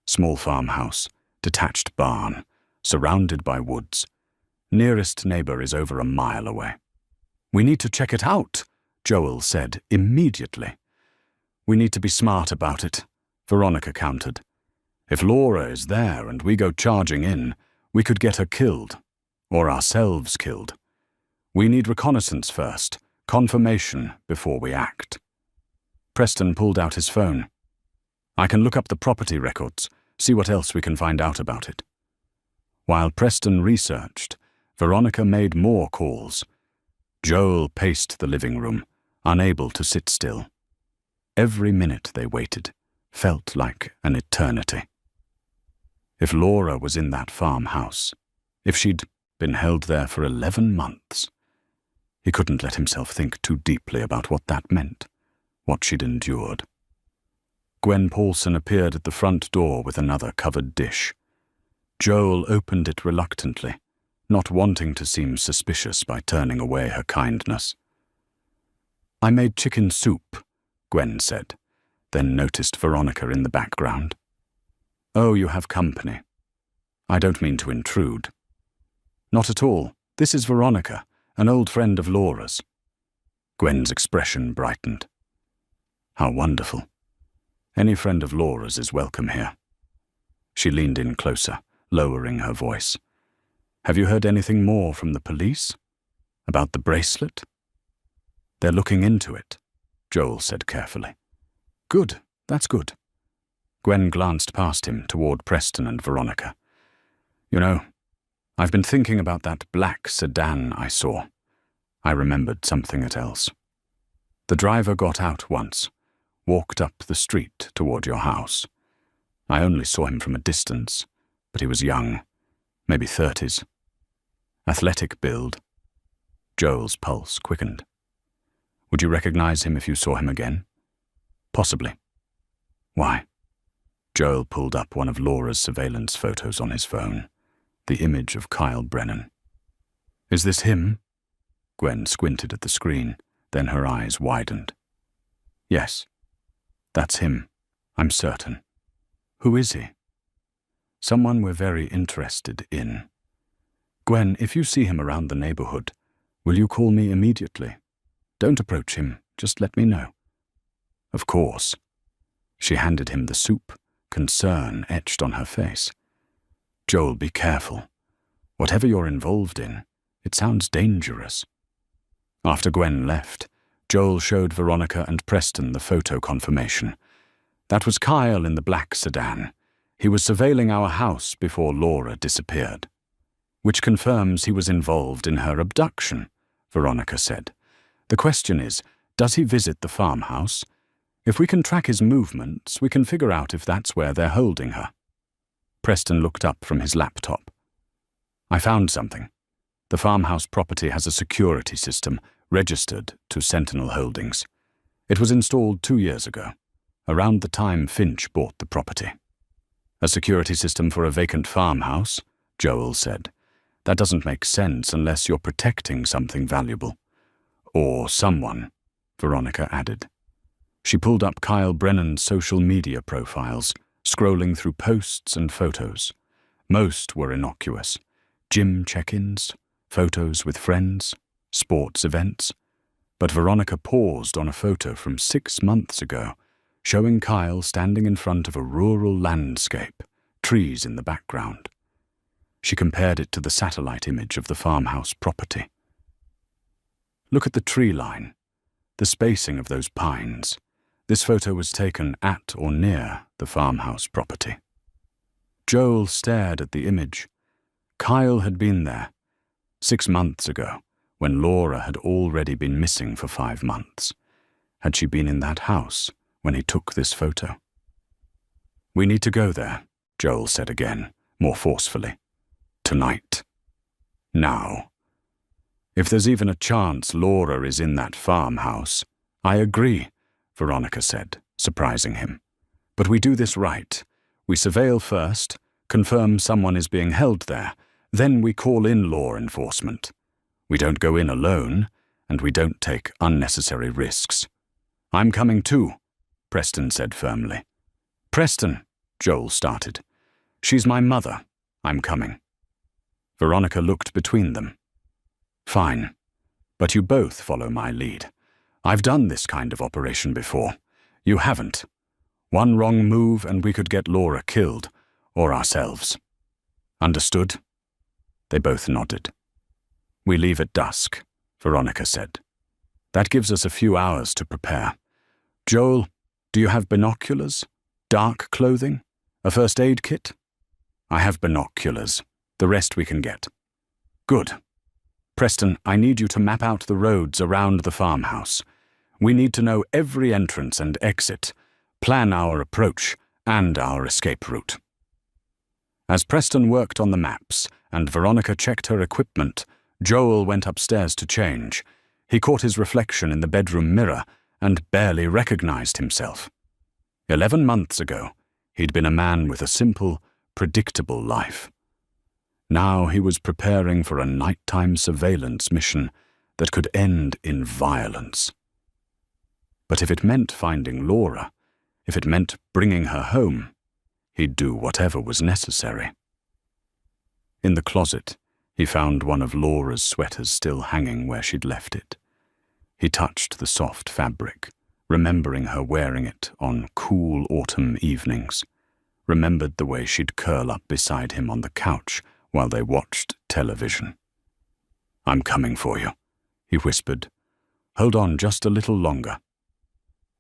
Small farmhouse, detached barn, surrounded by woods. Nearest neighbor is over a mile away. "We need to check it out," Joel said immediately. "We need to be smart about it," Veronica countered. "If Laura is there and we go charging in, we could get her killed, or ourselves killed. We need reconnaissance first, confirmation before we act." Preston pulled out his phone. "I can look up the property records, see what else we can find out about it." While Preston researched, Veronica made more calls. Joel paced the living room, unable to sit still. Every minute they waited felt like an eternity. If Laura was in that farmhouse, if she'd been held there for 11 months, he couldn't let himself think too deeply about what that meant, what she'd endured. Gwen Paulson appeared at the front door with another covered dish. Joel opened it reluctantly, not wanting to seem suspicious by turning away her kindness. "I made chicken soup," Gwen said, then noticed Veronica in the background. "Oh, you have company. I don't mean to intrude." "Not at all. This is Veronica, an old friend of Laura's." Gwen's expression brightened. "How wonderful. Any friend of Laura's is welcome here." She leaned in closer, lowering her voice. "Have you heard anything more from the police? About the bracelet?" "They're looking into it," Joel said carefully. "Good, that's good." Gwen glanced past him toward Preston and Veronica. "You know, I've been thinking about that black sedan I saw." I remembered something else. "The driver got out once, walked up the street toward your house. I only saw him from a distance, but he was young, maybe 30s. Athletic build." Joel's pulse quickened. "Would you recognize him if you saw him again?" "Possibly." "Why?" Joel pulled up one of Laura's surveillance photos on his phone, the image of Kyle Brennan. "Is this him?" Gwen squinted at the screen, then her eyes widened. "Yes, that's him, I'm certain." "Who is he?" "Someone we're very interested in. Gwen, if you see him around the neighborhood, will you call me immediately? Don't approach him, just let me know." "Of course." She handed him the soup, concern etched on her face. "Joel, be careful. Whatever you're involved in, it sounds dangerous." After Gwen left, Joel showed Veronica and Preston the photo confirmation. That was Kyle in the black sedan. He was surveilling our house before Laura disappeared. "Which confirms he was involved in her abduction," Veronica said. "The question is, does he visit the farmhouse? If we can track his movements, we can figure out if that's where they're holding her." Preston looked up from his laptop. "I found something. The farmhouse property has a security system registered to Sentinel Holdings. It was installed 2 years ago, around the time Finch bought the property." "A security system for a vacant farmhouse?" Joel said. "That doesn't make sense unless you're protecting something valuable. Or someone," Veronica added. She pulled up Kyle Brennan's social media profiles, scrolling through posts and photos. Most were innocuous. Gym check-ins, photos with friends, sports events. But Veronica paused on a photo from 6 months ago, showing Kyle standing in front of a rural landscape, trees in the background. She compared it to the satellite image of the farmhouse property. Look at the tree line, the spacing of those pines. This photo was taken at or near the farmhouse property. Joel stared at the image. Kyle had been there 6 months ago, when Laura had already been missing for 5 months. Had she been in that house when he took this photo? "We need to go there," Joel said again, more forcefully. "Tonight. Now. If there's even a chance Laura is in that farmhouse." "I agree," Veronica said, surprising him. "But we do this right. We surveil first, confirm someone is being held there, then we call in law enforcement. We don't go in alone, and we don't take unnecessary risks." "I'm coming too," Preston said firmly. "Preston," Joel started. "She's my mother. I'm coming." Veronica looked between them. "Fine, but you both follow my lead. I've done this kind of operation before. You haven't. One wrong move and we could get Laura killed, or ourselves. Understood?" They both nodded. "We leave at dusk," Veronica said. "That gives us a few hours to prepare. Joel, do you have binoculars? Dark clothing? A first aid kit?" "I have binoculars. The rest we can get." "Good. Preston, I need you to map out the roads around the farmhouse. We need to know every entrance and exit, plan our approach and our escape route." As Preston worked on the maps and Veronica checked her equipment, Joel went upstairs to change. He caught his reflection in the bedroom mirror and barely recognized himself. 11 months ago, he'd been a man with a simple, predictable life. Now he was preparing for a nighttime surveillance mission that could end in violence. But if it meant finding Laura, if it meant bringing her home, he'd do whatever was necessary. In the closet, he found one of Laura's sweaters still hanging where she'd left it. He touched the soft fabric, remembering her wearing it on cool autumn evenings, remembered the way she'd curl up beside him on the couch while they watched television. "I'm coming for you," he whispered. "Hold on just a little longer."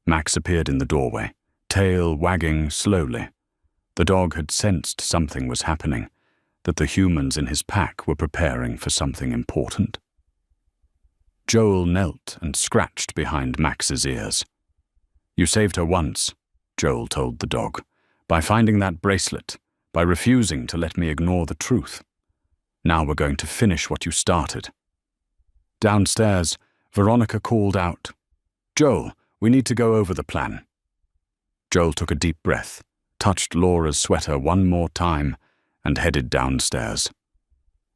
Max appeared in the doorway, tail wagging slowly. The dog had sensed something was happening, that the humans in his pack were preparing for something important. Joel knelt and scratched behind Max's ears. "You saved her once," Joel told the dog, "by finding that bracelet, by refusing to let me ignore the truth. Now we're going to finish what you started." Downstairs, Veronica called out, "Joel, we need to go over the plan." Joel took a deep breath, touched Laura's sweater one more time, and headed downstairs.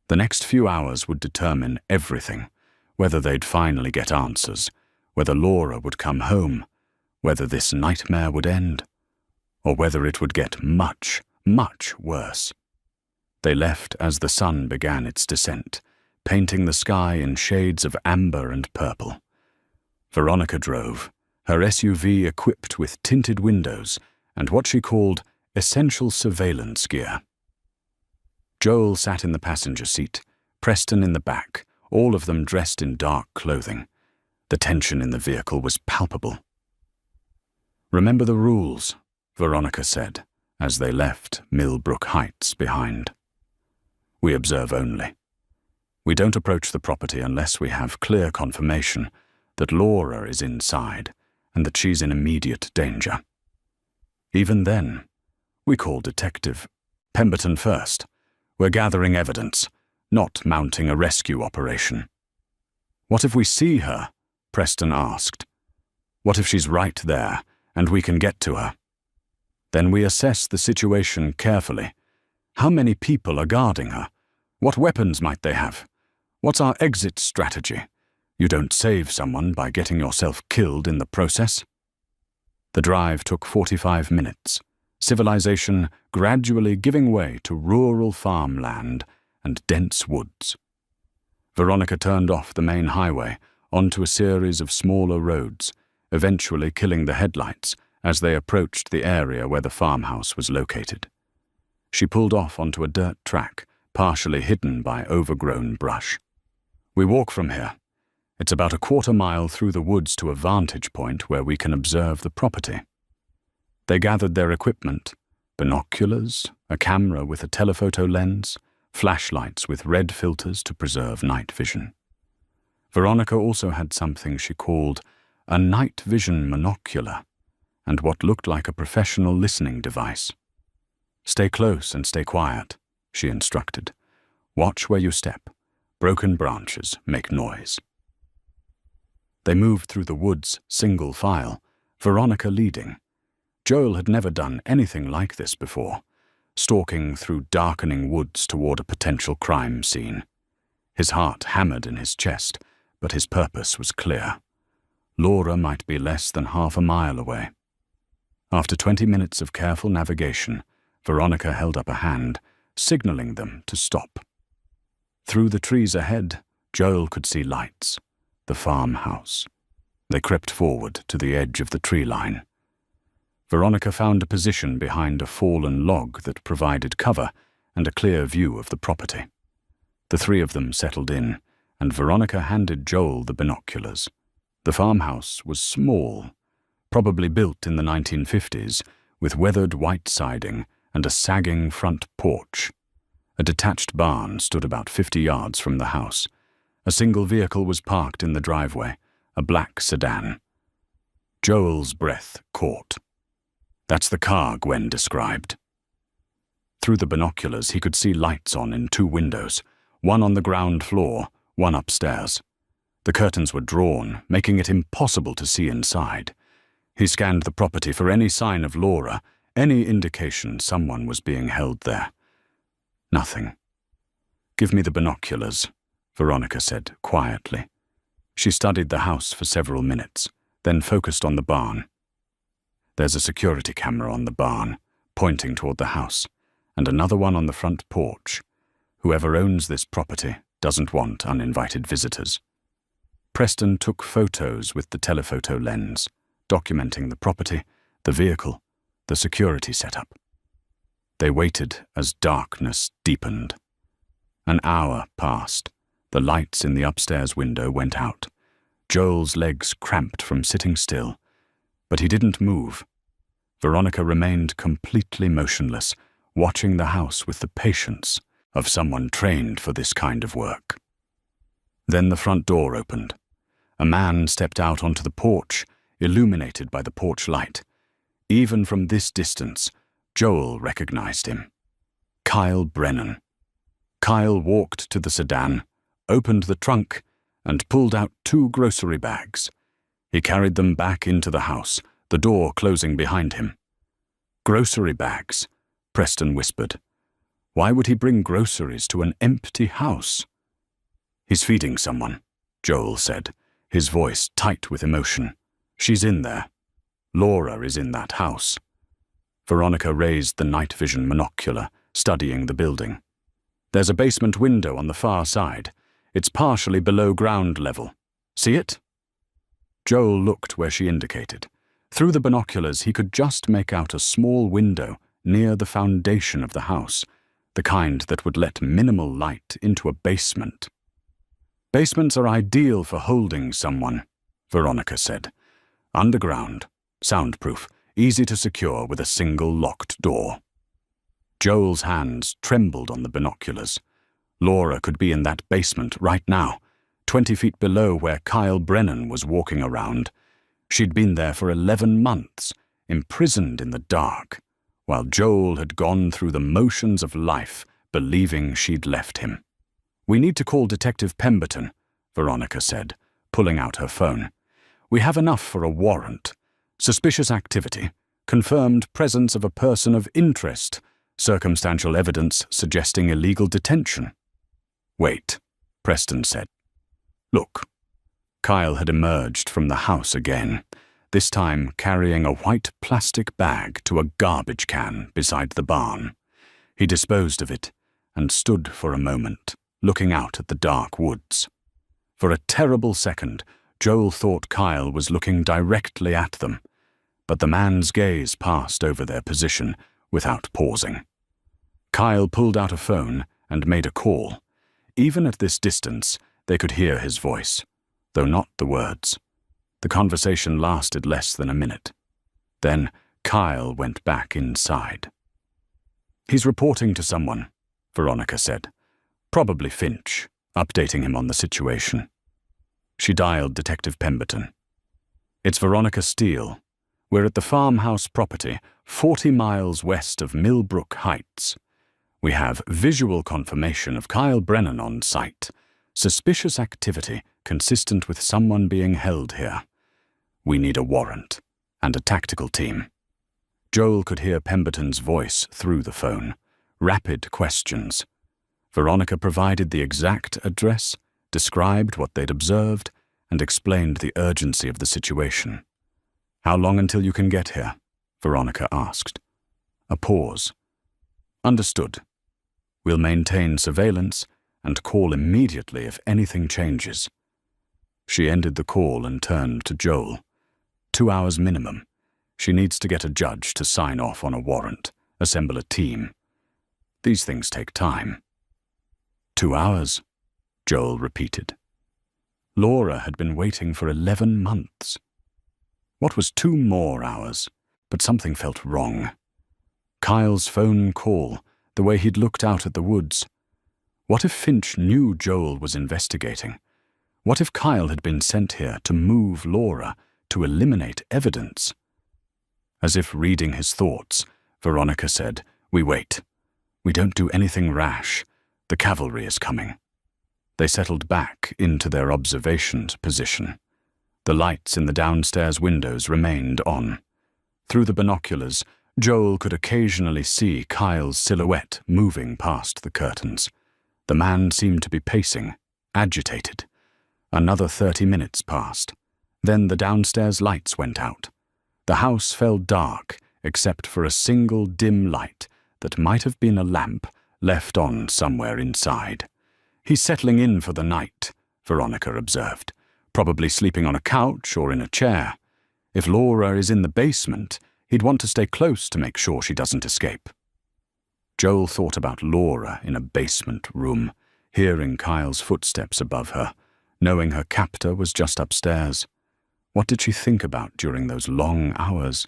The next few hours would determine everything, whether they'd finally get answers, whether Laura would come home, whether this nightmare would end, or whether it would get much, much worse. They left as the sun began its descent, painting the sky in shades of amber and purple. Veronica drove, her SUV equipped with tinted windows and what she called essential surveillance gear. Joel sat in the passenger seat, Preston in the back, all of them dressed in dark clothing. The tension in the vehicle was palpable. "Remember the rules," Veronica said, as they left Millbrook Heights behind. "We observe only. We don't approach the property unless we have clear confirmation that Laura is inside and that she's in immediate danger. Even then, we call Detective Pemberton first. We're gathering evidence, not mounting a rescue operation." "What if we see her?" Preston asked. "What if she's right there and we can get to her?" "Then we assess the situation carefully. How many people are guarding her? What weapons might they have? What's our exit strategy? You don't save someone by getting yourself killed in the process. The drive took 45 minutes, civilization gradually giving way to rural farmland and dense woods. Veronica turned off the main highway onto a series of smaller roads, eventually killing the headlights as they approached the area where the farmhouse was located. She pulled off onto a dirt track, partially hidden by overgrown brush. We walk from here. It's about a quarter-mile through the woods to a vantage point where we can observe the property. They gathered their equipment: binoculars, a camera with a telephoto lens, flashlights with red filters to preserve night vision. Veronica also had something she called a night vision monocular and what looked like a professional listening device. "Stay close and stay quiet," she instructed. "Watch where you step. Broken branches make noise." They moved through the woods, single file, Veronica leading. Joel had never done anything like this before, stalking through darkening woods toward a potential crime scene. His heart hammered in his chest, but his purpose was clear. Laura might be less than half a mile away. After 20 minutes of careful navigation, Veronica held up a hand, signaling them to stop. Through the trees ahead, Joel could see lights. The farmhouse. They crept forward to the edge of the tree line. Veronica found a position behind a fallen log that provided cover and a clear view of the property. The three of them settled in, and Veronica handed Joel the binoculars. The farmhouse was small, probably built in the 1950s, with weathered white siding and a sagging front porch. A detached barn stood about 50 yards from the house. A single vehicle was parked in the driveway, a black sedan. Joel's breath caught. "That's the car Gwen described." Through the binoculars, he could see lights on in 2 windows, one on the ground floor, one upstairs. The curtains were drawn, making it impossible to see inside. He scanned the property for any sign of Laura, any indication someone was being held there. Nothing. "Give me the binoculars," Veronica said quietly. She studied the house for several minutes, then focused on the barn. "There's a security camera on the barn, pointing toward the house, and another one on the front porch. Whoever owns this property doesn't want uninvited visitors." Preston took photos with the telephoto lens, documenting the property, the vehicle, the security setup. They waited as darkness deepened. An hour passed. The lights in the upstairs window went out. Joel's legs cramped from sitting still, but he didn't move. Veronica remained completely motionless, watching the house with the patience of someone trained for this kind of work. Then the front door opened. A man stepped out onto the porch, illuminated by the porch light. Even from this distance, Joel recognized him. Kyle Brennan. Kyle walked to the sedan, opened the trunk, and pulled out 2 grocery bags. He carried them back into the house, the door closing behind him. "Grocery bags," Preston whispered. "Why would he bring groceries to an empty house?" "He's feeding someone," Joel said, his voice tight with emotion. "She's in there. Laura is in that house." Veronica raised the night vision monocular, studying the building. "There's a basement window on the far side. It's partially below ground level. See it?" Joel looked where she indicated. Through the binoculars, he could just make out a small window near the foundation of the house, the kind that would let minimal light into a basement. "Basements are ideal for holding someone," Veronica said. "Underground, soundproof, easy to secure with a single locked door." Joel's hands trembled on the binoculars. Laura could be in that basement right now, 20 feet below where Kyle Brennan was walking around. She'd been there for 11 months, imprisoned in the dark, while Joel had gone through the motions of life, believing she'd left him. "We need to call Detective Pemberton," Veronica said, pulling out her phone. "We have enough for a warrant. Suspicious activity, confirmed presence of a person of interest, circumstantial evidence suggesting illegal detention." "Wait," Preston said. "Look, Kyle had emerged from the house again, this time carrying a white plastic bag to a garbage can beside the barn. He disposed of it and stood for a moment, looking out at the dark woods. For a terrible second, Joel thought Kyle was looking directly at them, but the man's gaze passed over their position without pausing. Kyle pulled out a phone and made a call. Even at this distance, they could hear his voice, though not the words. The conversation lasted less than a minute. Then Kyle went back inside. "He's reporting to someone," Veronica said. "Probably Finch, updating him on the situation." She dialed Detective Pemberton. "It's Veronica Steele. We're at the farmhouse property 40 miles west of Millbrook Heights. We have visual confirmation of Kyle Brennan on site. Suspicious activity consistent with someone being held here. We need a warrant and a tactical team." Joel could hear Pemberton's voice through the phone. Rapid questions. Veronica provided the exact address, described what they'd observed, and explained the urgency of the situation. "How long until you can get here?" Veronica asked. A pause. "Understood. We'll maintain surveillance and call immediately if anything changes." She ended the call and turned to Joel. 2 hours minimum. She needs to get a judge to sign off on a warrant, assemble a team. These things take time. 2 hours, Joel repeated. Laura had been waiting for 11 months. What was 2 more hours? But something felt wrong. Kyle's phone call, the way he'd looked out at the woods. What if Finch knew Joel was investigating? What if Kyle had been sent here to move Laura, to eliminate evidence? As if reading his thoughts, Veronica said, "We wait. We don't do anything rash. The cavalry is coming." They settled back into their observations position. The lights in the downstairs windows remained on. Through the binoculars, Joel could occasionally see Kyle's silhouette moving past the curtains. The man seemed to be pacing, agitated. Another 30 minutes passed. Then the downstairs lights went out. The house fell dark, except for a single dim light that might have been a lamp left on somewhere inside. "He's settling in for the night," Veronica observed. "Probably sleeping on a couch or in a chair. If Laura is in the basement, he'd want to stay close to make sure she doesn't escape." Joel thought about Laura in a basement room, hearing Kyle's footsteps above her, knowing her captor was just upstairs. What did she think about during those long hours?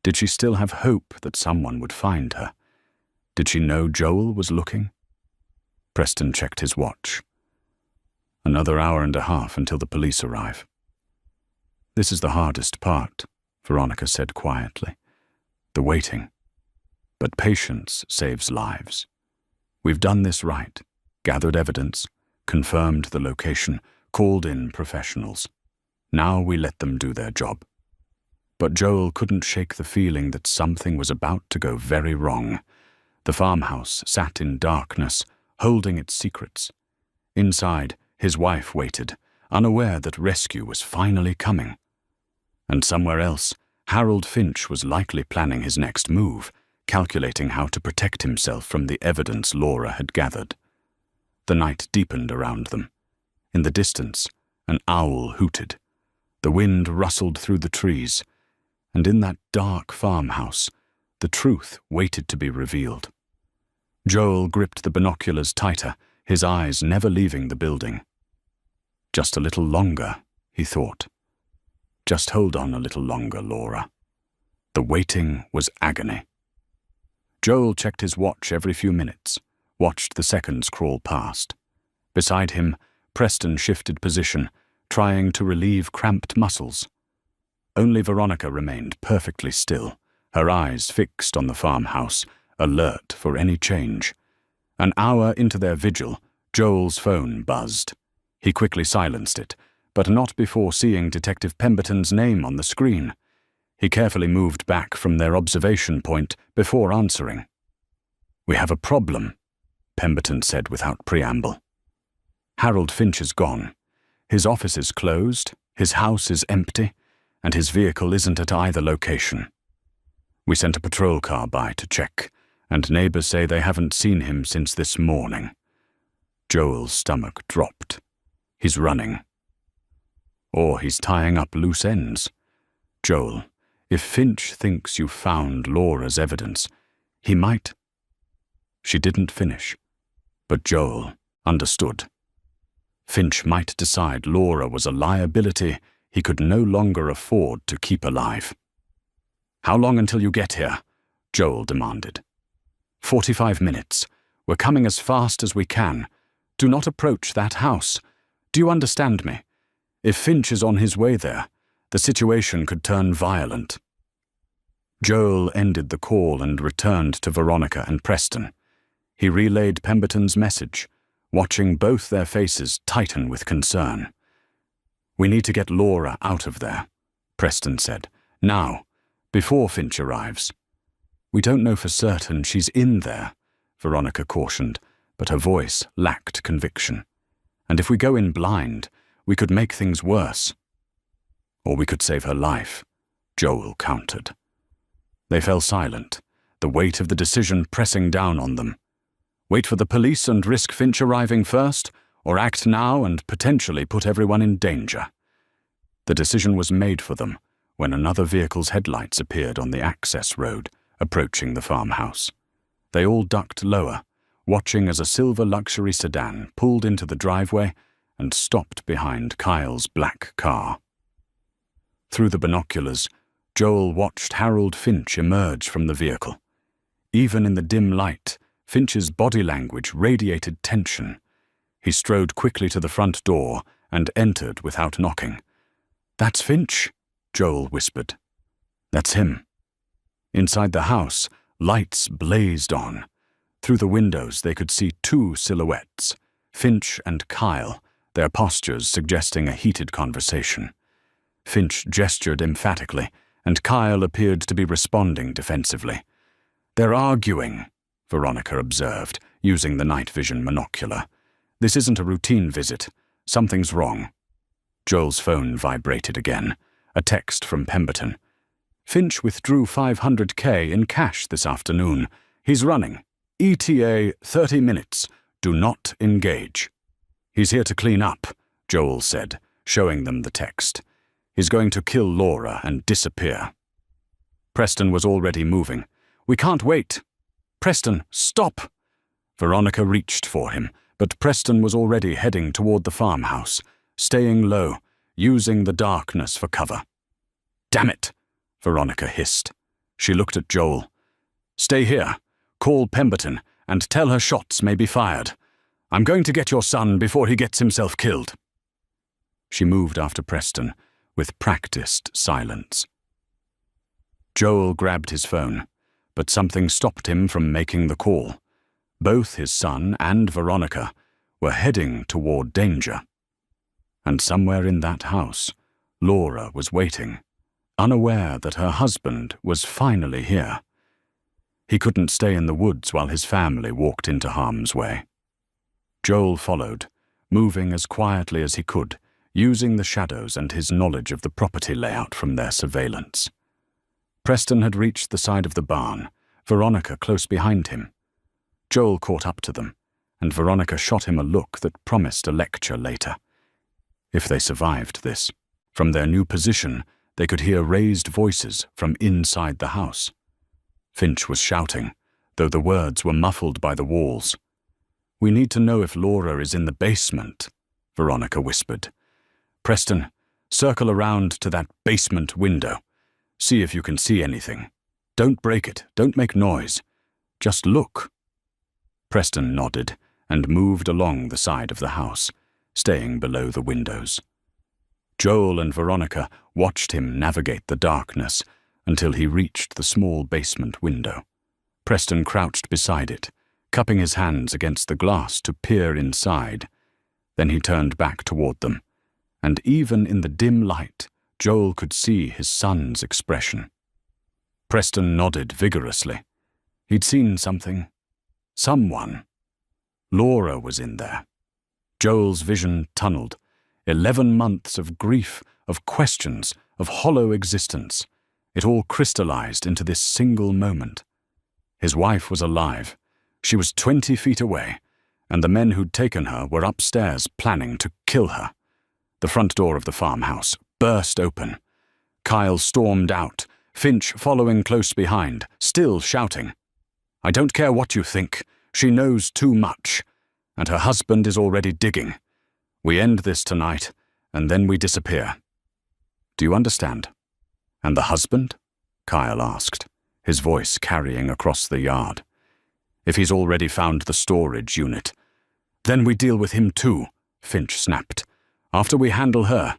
Did she still have hope that someone would find her? Did she know Joel was looking? Preston checked his watch. Another hour and a half until the police arrive. "This is the hardest part," Veronica said quietly. "The waiting. But patience saves lives. We've done this right, gathered evidence, confirmed the location, called in professionals. Now we let them do their job." But Joel couldn't shake the feeling that something was about to go very wrong. The farmhouse sat in darkness, holding its secrets. Inside, his wife waited, unaware that rescue was finally coming. And somewhere else, Harold Finch was likely planning his next move, calculating how to protect himself from the evidence Laura had gathered. The night deepened around them. In the distance, an owl hooted. The wind rustled through the trees, and in that dark farmhouse, the truth waited to be revealed. Joel gripped the binoculars tighter, his eyes never leaving the building. Just a little longer, he thought. Just hold on a little longer, Laura. The waiting was agony. Joel checked his watch every few minutes, watched the seconds crawl past. Beside him, Preston shifted position, trying to relieve cramped muscles. Only Veronica remained perfectly still, her eyes fixed on the farmhouse, alert for any change. An hour into their vigil, Joel's phone buzzed. He quickly silenced it, but not before seeing Detective Pemberton's name on the screen. He carefully moved back from their observation point before answering. "We have a problem," Pemberton said without preamble. "Harold Finch is gone. His office is closed, his house is empty, and his vehicle isn't at either location. We sent a patrol car by to check, and neighbors say they haven't seen him since this morning. Joel's stomach dropped. He's running. Or he's tying up loose ends. Joel, if Finch thinks you found Laura's evidence, he might... She didn't finish, but Joel understood. Finch might decide Laura was a liability he could no longer afford to keep alive. "How long until you get here?" Joel demanded. 45 minutes. We're coming as fast as we can. Do not approach that house. Do you understand me? If Finch is on his way there, the situation could turn violent. Joel ended the call and returned to Veronica and Preston. He relayed Pemberton's message, watching both their faces tighten with concern. "We need to get Laura out of there," Preston said. "Now, before Finch arrives." "We don't know for certain she's in there," Veronica cautioned, but her voice lacked conviction. "And if we go in blind, we could make things worse." "Or we could save her life," Joel countered. They fell silent, the weight of the decision pressing down on them. Wait for the police and risk Finch arriving first, or act now and potentially put everyone in danger? The decision was made for them when another vehicle's headlights appeared on the access road, approaching the farmhouse. They all ducked lower, watching as a silver luxury sedan pulled into the driveway and stopped behind Kyle's black car. Through the binoculars, Joel watched Harold Finch emerge from the vehicle. Even in the dim light, Finch's body language radiated tension. He strode quickly to the front door and entered without knocking. "That's Finch," Joel whispered. "That's him." Inside the house, lights blazed on. Through the windows they could see two silhouettes, Finch and Kyle, their postures suggesting a heated conversation. Finch gestured emphatically, and Kyle appeared to be responding defensively. "They're arguing," Veronica observed, using the night vision monocular. "This isn't a routine visit. Something's wrong." Joel's phone vibrated again, a text from Pemberton. "Finch withdrew $500K in cash this afternoon. He's running. ETA 30 minutes. Do not engage." "He's here to clean up," Joel said, showing them the text. "He's going to kill Laura and disappear." Preston was already moving. "We can't wait." "Preston, stop!" Veronica reached for him, but Preston was already heading toward the farmhouse, staying low, using the darkness for cover. "Damn it!" Veronica hissed. She looked at Joel. "Stay here. Call Pemberton and tell her shots may be fired. I'm going to get your son before he gets himself killed." She moved after Preston, with practiced silence. Joel grabbed his phone, but something stopped him from making the call. Both his son and Veronica were heading toward danger. And somewhere in that house, Laura was waiting, unaware that her husband was finally here. He couldn't stay in the woods while his family walked into harm's way. Joel followed, moving as quietly as he could, using the shadows and his knowledge of the property layout from their surveillance. Preston had reached the side of the barn, Veronica close behind him. Joel caught up to them, and Veronica shot him a look that promised a lecture later. If they survived this, from their new position, they could hear raised voices from inside the house. Finch was shouting, though the words were muffled by the walls. "We need to know if Laura is in the basement," Veronica whispered. "Preston, circle around to that basement window. See if you can see anything. Don't break it, don't make noise. Just look." Preston nodded and moved along the side of the house, staying below the windows. Joel and Veronica watched him navigate the darkness until he reached the small basement window. Preston crouched beside it, cupping his hands against the glass to peer inside. Then he turned back toward them, and even in the dim light, Joel could see his son's expression. Preston nodded vigorously. He'd seen something. Someone. Laura was in there. Joel's vision tunneled. 11 months of grief, of questions, of hollow existence. It all crystallized into this single moment. His wife was alive. She was 20 feet away, and the men who'd taken her were upstairs planning to kill her. The front door of the farmhouse burst open. Kyle stormed out, Finch following close behind, still shouting. "I don't care what you think. She knows too much. And her husband is already digging. We end this tonight, and then we disappear. Do you understand?" "And the husband?" Kyle asked, his voice carrying across the yard. "If he's already found the storage unit." "Then we deal with him too," Finch snapped. "After we handle her,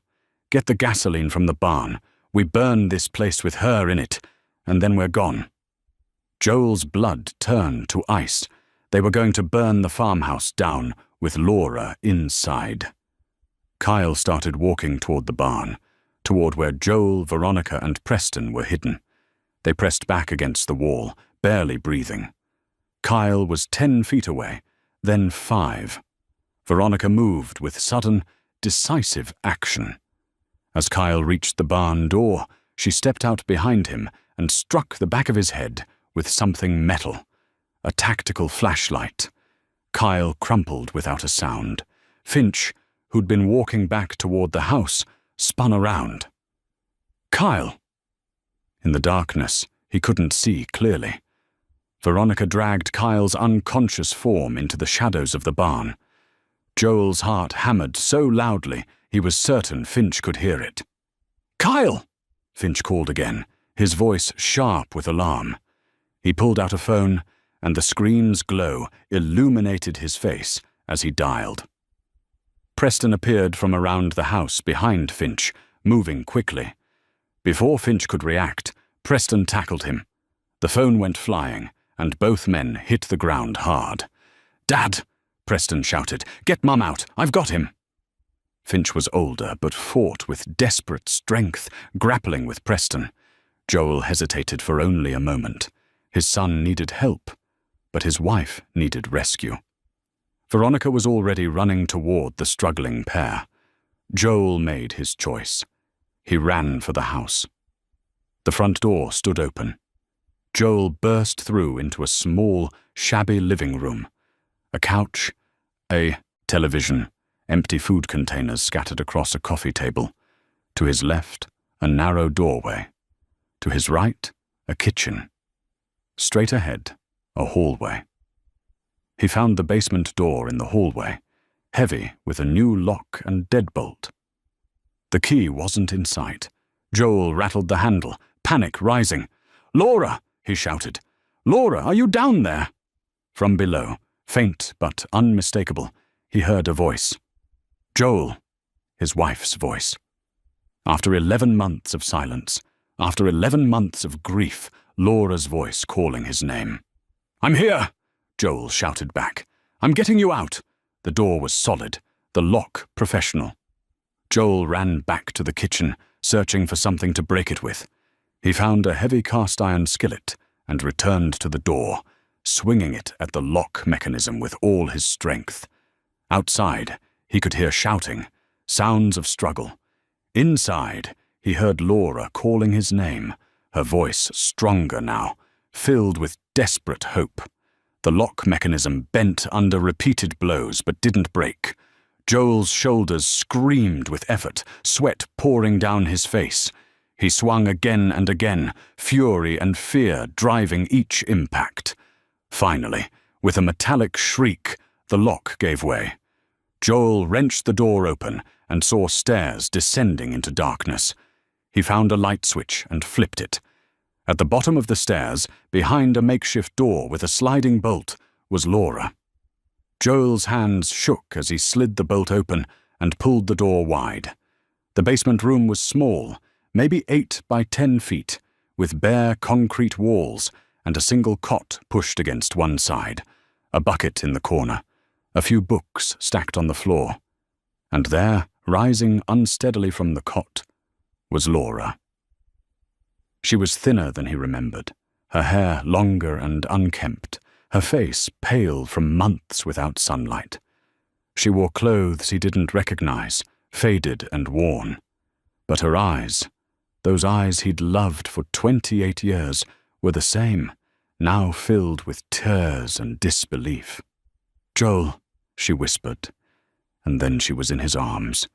get the gasoline from the barn. We burn this place with her in it, and then we're gone." Joel's blood turned to ice. They were going to burn the farmhouse down with Laura inside. Kyle started walking toward the barn, toward where Joel, Veronica, and Preston were hidden. They pressed back against the wall, barely breathing. Kyle was 10 feet away, then 5. Veronica moved with sudden, decisive action. As Kyle reached the barn door, she stepped out behind him and struck the back of his head with something metal, a tactical flashlight. Kyle crumpled without a sound. Finch, who'd been walking back toward the house, spun around. "Kyle!" In the darkness, he couldn't see clearly. Veronica dragged Kyle's unconscious form into the shadows of the barn. Joel's heart hammered so loudly he was certain Finch could hear it. "Kyle!" Finch called again, his voice sharp with alarm. He pulled out a phone, and the screen's glow illuminated his face as he dialed. Preston appeared from around the house behind Finch, moving quickly. Before Finch could react, Preston tackled him. The phone went flying, and both men hit the ground hard. "Dad!" Preston shouted. "Get Mum out! I've got him!" Finch was older, but fought with desperate strength, grappling with Preston. Joel hesitated for only a moment. His son needed help, but his wife needed rescue. Veronica was already running toward the struggling pair. Joel made his choice. He ran for the house. The front door stood open. Joel burst through into a small, shabby living room. A couch, a television, empty food containers scattered across a coffee table. To his left, a narrow doorway. To his right, a kitchen. Straight ahead, a hallway. He found the basement door in the hallway, heavy with a new lock and deadbolt. The key wasn't in sight. Joel rattled the handle, panic rising. "Laura!" he shouted. "Laura, are you down there?" From below, faint but unmistakable, he heard a voice. "Joel," his wife's voice. After 11 months of silence, after 11 months of grief, Laura's voice calling his name. "I'm here!" Joel shouted back. "I'm getting you out." The door was solid, the lock professional. Joel ran back to the kitchen, searching for something to break it with. He found a heavy cast-iron skillet and returned to the door, swinging it at the lock mechanism with all his strength. Outside, he could hear shouting, sounds of struggle. Inside, he heard Laura calling his name, her voice stronger now, filled with desperate hope. The lock mechanism bent under repeated blows but didn't break. Joel's shoulders screamed with effort, sweat pouring down his face. He swung again and again, fury and fear driving each impact. Finally, with a metallic shriek, the lock gave way. Joel wrenched the door open and saw stairs descending into darkness. He found a light switch and flipped it. At the bottom of the stairs, behind a makeshift door with a sliding bolt, was Laura. Joel's hands shook as he slid the bolt open and pulled the door wide. The basement room was small, maybe 8 by 10 feet, with bare concrete walls and a single cot pushed against one side, a bucket in the corner, a few books stacked on the floor. And there, rising unsteadily from the cot, was Laura. She was thinner than he remembered, her hair longer and unkempt, her face pale from months without sunlight. She wore clothes he didn't recognize, faded and worn. But her eyes, those eyes he'd loved for 28 years, were the same, now filled with tears and disbelief. "Joel," she whispered, and then she was in his arms.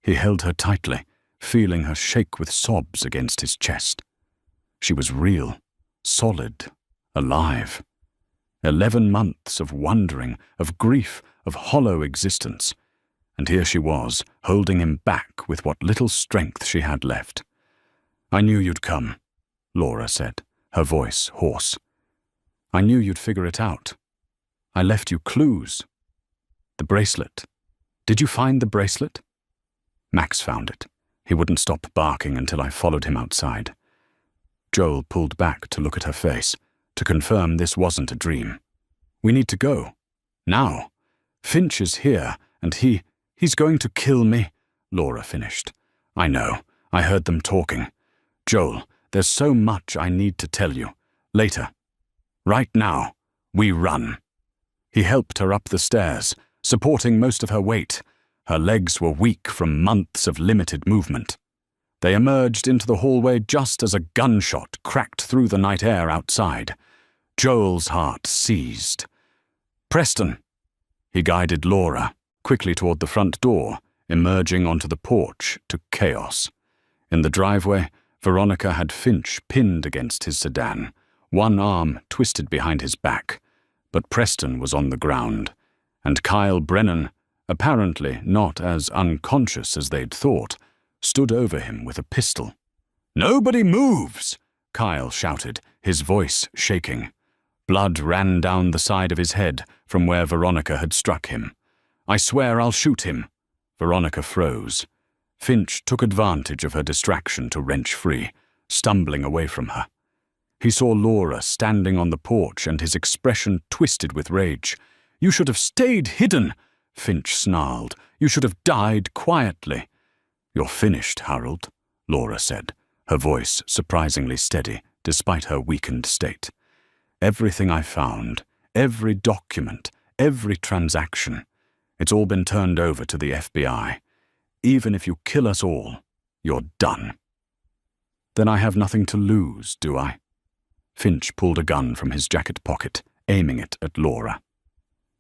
He held her tightly, feeling her shake with sobs against his chest. She was real, solid, alive. 11 months of wondering, of grief, of hollow existence. And here she was, holding him back with what little strength she had left. "I knew you'd come," Laura said, her voice hoarse. "I knew you'd figure it out. I left you clues. The bracelet. Did you find the bracelet?" "Max found it. He wouldn't stop barking until I followed him outside." Joel pulled back to look at her face, to confirm this wasn't a dream. "We need to go. Now. Finch is here, and he's going to kill me," Laura finished. "I know. I heard them talking. Joel, there's so much I need to tell you. Later. Right now, we run." He helped her up the stairs, supporting most of her weight. Her legs were weak from months of limited movement. They emerged into the hallway just as a gunshot cracked through the night air outside. Joel's heart seized. "Preston!" He guided Laura quickly toward the front door, emerging onto the porch to chaos. In the driveway, Veronica had Finch pinned against his sedan, one arm twisted behind his back, but Preston was on the ground, and Kyle Brennan, apparently not as unconscious as they'd thought, stood over him with a pistol. "Nobody moves!" Kyle shouted, his voice shaking. Blood ran down the side of his head from where Veronica had struck him. "I swear I'll shoot him." Veronica froze. Finch took advantage of her distraction to wrench free, stumbling away from her. He saw Laura standing on the porch and his expression twisted with rage. "You should have stayed hidden," Finch snarled. "You should have died quietly." "You're finished, Harold," Laura said, her voice surprisingly steady despite her weakened state. "Everything I found, every document, every transaction, it's all been turned over to the FBI. Even if you kill us all, you're done." "Then I have nothing to lose, do I?" Finch pulled a gun from his jacket pocket, aiming it at Laura.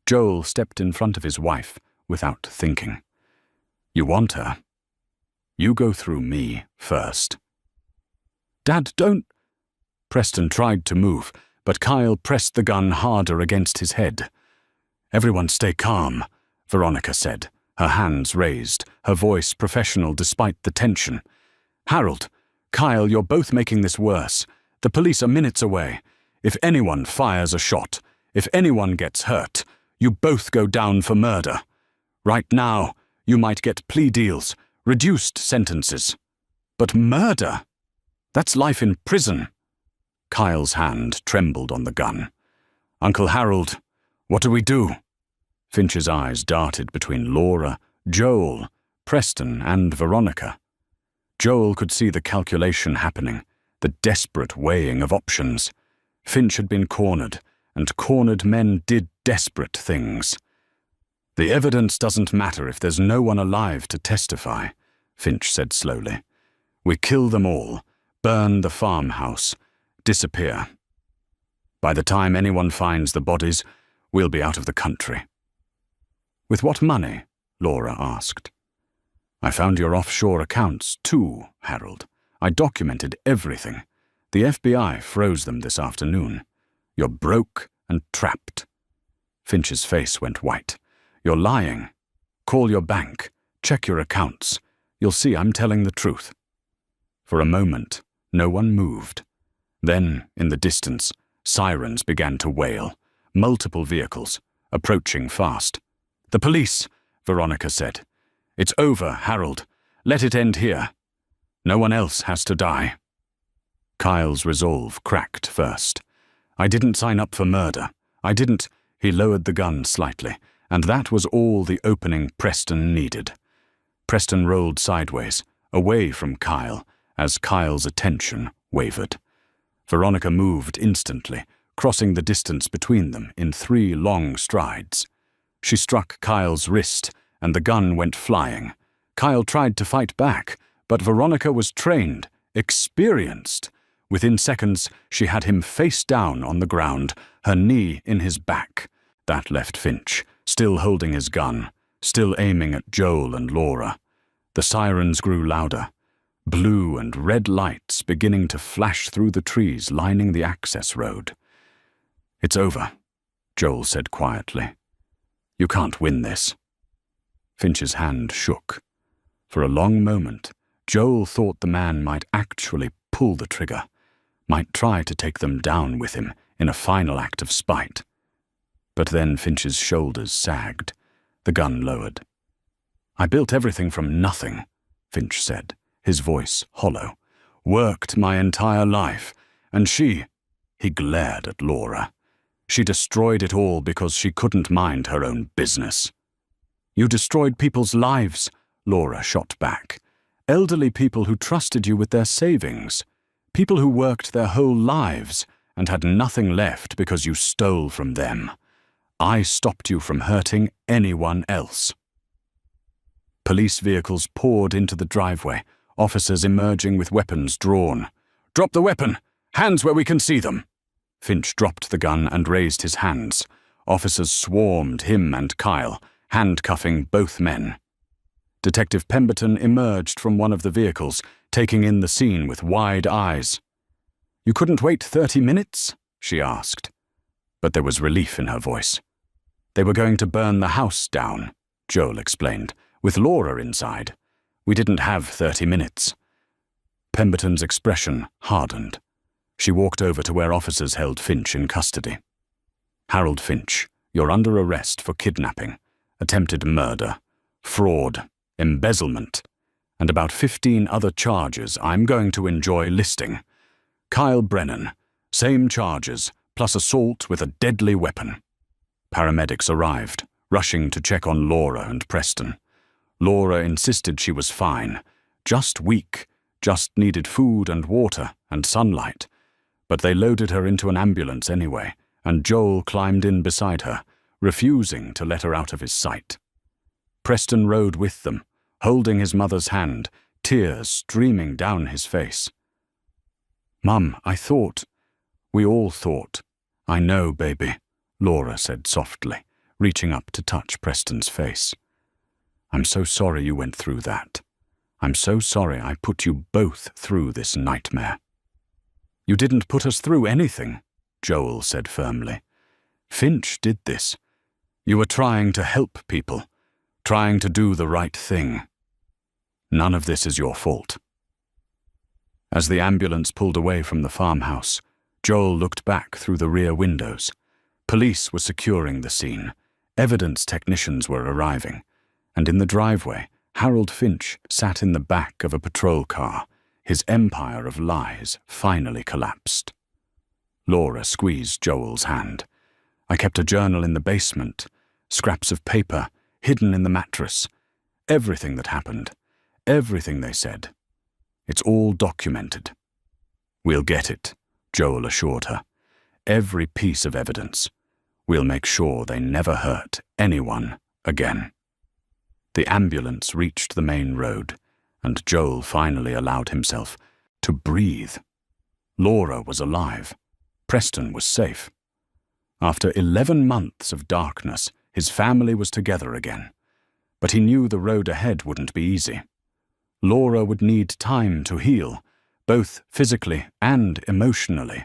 Joel stepped in front of his wife without thinking. "You want her? You go through me first." "Dad, don't—" Preston tried to move, but Kyle pressed the gun harder against his head. "Everyone stay calm," Veronica said, her hands raised, her voice professional despite the tension. "Harold, Kyle, you're both making this worse. The police are minutes away. If anyone fires a shot, if anyone gets hurt, you both go down for murder. Right now, you might get plea deals, reduced sentences. But murder? That's life in prison." Kyle's hand trembled on the gun. "Uncle Harold, what do we do?" Finch's eyes darted between Laura, Joel, Preston, and Veronica. Joel could see the calculation happening, the desperate weighing of options. Finch had been cornered, and cornered men did desperate things. "The evidence doesn't matter if there's no one alive to testify," Finch said slowly. "We kill them all, burn the farmhouse, disappear. By the time anyone finds the bodies, we'll be out of the country." "With what money?" Laura asked. "I found your offshore accounts, too, Harold. I documented everything. The FBI froze them this afternoon. You're broke and trapped." Finch's face went white. "You're lying. Call your bank. Check your accounts. You'll see I'm telling the truth." For a moment, no one moved. Then, in the distance, sirens began to wail. Multiple vehicles, approaching fast. "The police," Veronica said. "It's over, Harold. Let it end here. No one else has to die." Kyle's resolve cracked first. "I didn't sign up for murder. I didn't—" He lowered the gun slightly, and that was all the opening Preston needed. Preston rolled sideways, away from Kyle, as Kyle's attention wavered. Veronica moved instantly, crossing the distance between them in 3 long strides. She struck Kyle's wrist, and the gun went flying. Kyle tried to fight back, but Veronica was trained, experienced. Within seconds, she had him face down on the ground, her knee in his back. That left Finch, still holding his gun, still aiming at Joel and Laura. The sirens grew louder, blue and red lights beginning to flash through the trees lining the access road. "It's over," Joel said quietly. "You can't win this." Finch's hand shook. For a long moment, Joel thought the man might actually pull the trigger, might try to take them down with him in a final act of spite. But then Finch's shoulders sagged, the gun lowered. "I built everything from nothing," Finch said, his voice hollow. "Worked my entire life, and she—" He glared at Laura. "She destroyed it all because she couldn't mind her own business." "You destroyed people's lives," Laura shot back. "Elderly people who trusted you with their savings. People who worked their whole lives and had nothing left because you stole from them. I stopped you from hurting anyone else." Police vehicles poured into the driveway, officers emerging with weapons drawn. "Drop the weapon! Hands where we can see them!" Finch dropped the gun and raised his hands. Officers swarmed him and Kyle, handcuffing both men. Detective Pemberton emerged from one of the vehicles, taking in the scene with wide eyes. "You couldn't wait 30 minutes?" she asked. But there was relief in her voice. "They were going to burn the house down," Joel explained, "with Laura inside. We didn't have 30 minutes. Pemberton's expression hardened. She walked over to where officers held Finch in custody. "Harold Finch, you're under arrest for kidnapping, attempted murder, fraud, embezzlement, and about 15 other charges I'm going to enjoy listing. Kyle Brennan, same charges, plus assault with a deadly weapon." Paramedics arrived, rushing to check on Laura and Preston. Laura insisted she was fine, just weak, just needed food and water and sunlight. But they loaded her into an ambulance anyway, and Joel climbed in beside her, refusing to let her out of his sight. Preston rode with them, holding his mother's hand, tears streaming down his face. "Mum, we all thought. I know, baby," Laura said softly, reaching up to touch Preston's face. "I'm so sorry you went through that. I'm so sorry I put you both through this nightmare." "You didn't put us through anything," Joel said firmly. "Finch did this. You were trying to help people, trying to do the right thing. None of this is your fault." As the ambulance pulled away from the farmhouse, Joel looked back through the rear windows. Police were securing the scene. Evidence technicians were arriving. And in the driveway, Harold Finch sat in the back of a patrol car. His empire of lies finally collapsed. Laura squeezed Joel's hand. "I kept a journal in the basement, scraps of paper hidden in the mattress. Everything that happened, everything they said. It's all documented." "We'll get it," Joel assured her. "Every piece of evidence. We'll make sure they never hurt anyone again." The ambulance reached the main road, and Joel finally allowed himself to breathe. Laura was alive. Preston was safe. After 11 months of darkness, his family was together again. But he knew the road ahead wouldn't be easy. Laura would need time to heal, both physically and emotionally.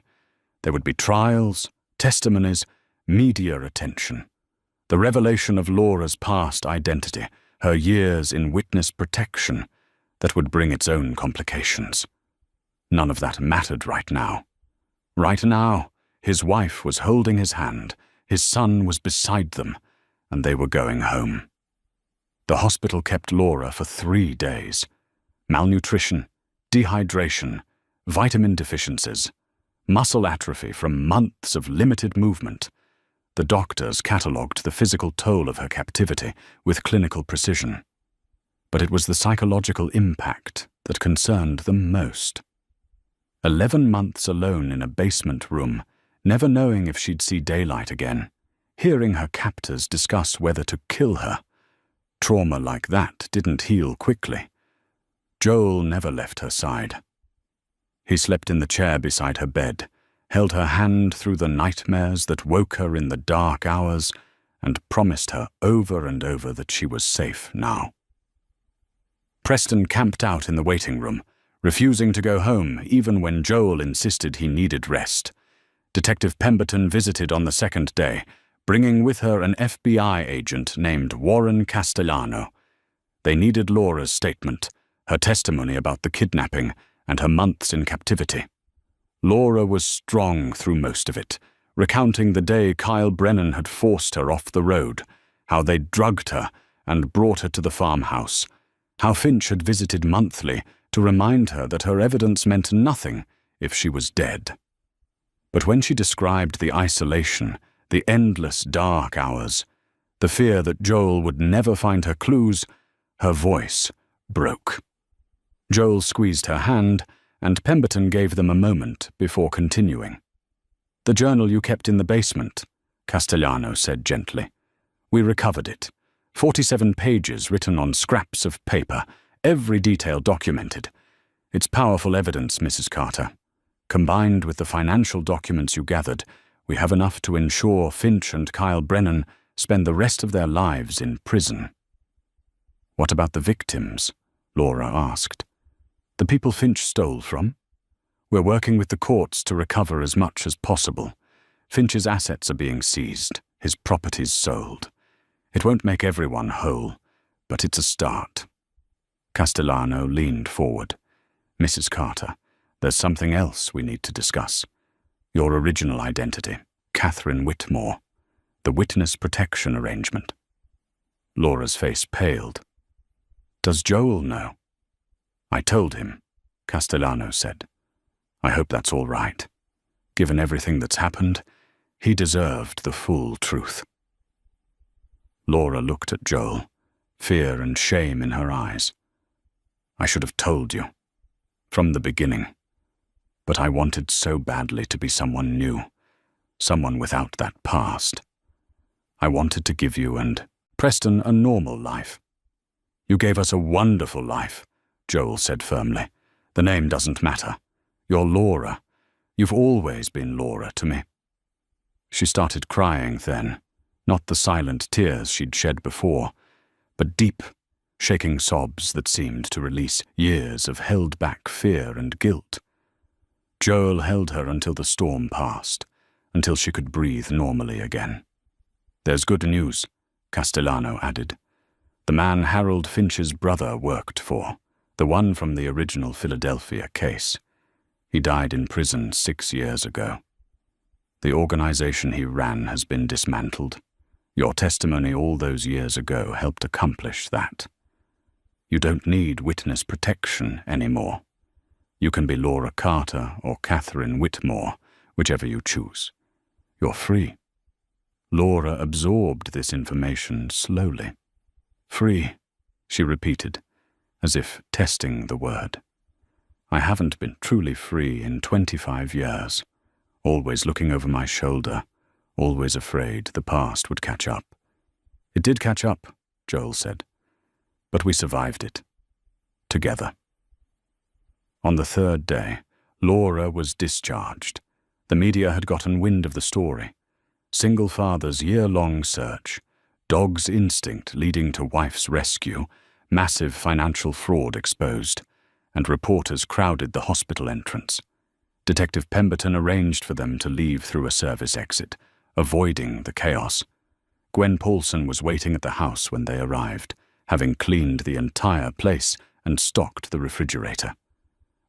There would be trials, testimonies, media attention. The revelation of Laura's past identity, her years in witness protection, that would bring its own complications. None of that mattered right now. Right now, his wife was holding his hand, his son was beside them, and they were going home. The hospital kept Laura for 3 days. Malnutrition, dehydration, vitamin deficiencies, muscle atrophy from months of limited movement. The doctors catalogued the physical toll of her captivity with clinical precision. But it was the psychological impact that concerned them most. 11 months alone in a basement room, never knowing if she'd see daylight again, hearing her captors discuss whether to kill her. Trauma like that didn't heal quickly. Joel never left her side. He slept in the chair beside her bed, held her hand through the nightmares that woke her in the dark hours, and promised her over and over that she was safe now. Preston camped out in the waiting room, refusing to go home even when Joel insisted he needed rest. Detective Pemberton visited on the second day, bringing with her an FBI agent named Warren Castellano. They needed Laura's statement, her testimony about the kidnapping, and her months in captivity. Laura was strong through most of it, recounting the day Kyle Brennan had forced her off the road, how they'd drugged her and brought her to the farmhouse, how Finch had visited monthly to remind her that her evidence meant nothing if she was dead. But when she described the isolation, the endless dark hours, the fear that Joel would never find her clues, her voice broke. Joel squeezed her hand, and Pemberton gave them a moment before continuing. "The journal you kept in the basement," Castellano said gently. "We recovered it. 47 pages written on scraps of paper, every detail documented. It's powerful evidence, Mrs. Carter. Combined with the financial documents you gathered, we have enough to ensure Finch and Kyle Brennan spend the rest of their lives in prison." "What about the victims?" Laura asked. "The people Finch stole from? We're working with the courts to recover as much as possible. Finch's assets are being seized, his properties sold. It won't make everyone whole, but it's a start." Castellano leaned forward. "Mrs. Carter, there's something else we need to discuss. Your original identity, Catherine Whitmore, the witness protection arrangement." Laura's face paled. "Does Joel know?" "I told him," Castellano said. "I hope that's all right. Given everything that's happened, he deserved the full truth." Laura looked at Joel, fear and shame in her eyes. "I should have told you. From the beginning. But I wanted so badly to be someone new, someone without that past. I wanted to give you and Preston a normal life." "You gave us a wonderful life," Joel said firmly. "The name doesn't matter. You're Laura. You've always been Laura to me." She started crying then, not the silent tears she'd shed before, but deep, shaking sobs that seemed to release years of held-back fear and guilt. Joel held her until the storm passed, until she could breathe normally again. "There's good news," Castellano added. "The man Harold Finch's brother worked for, the one from the original Philadelphia case. He died in prison 6 years ago. The organization he ran has been dismantled. Your testimony all those years ago helped accomplish that. You don't need witness protection anymore. You can be Laura Carter or Catherine Whitmore, whichever you choose. You're free." Laura absorbed this information slowly. "Free," she repeated, as if testing the word. "I haven't been truly free in 25 years, always looking over my shoulder, always afraid the past would catch up." "It did catch up," Joel said, "but we survived it. Together." On the third day, Laura was discharged. The media had gotten wind of the story. Single father's year-long search, dog's instinct leading to wife's rescue, massive financial fraud exposed, and reporters crowded the hospital entrance. Detective Pemberton arranged for them to leave through a service exit, avoiding the chaos. Gwen Paulson was waiting at the house when they arrived, having cleaned the entire place and stocked the refrigerator.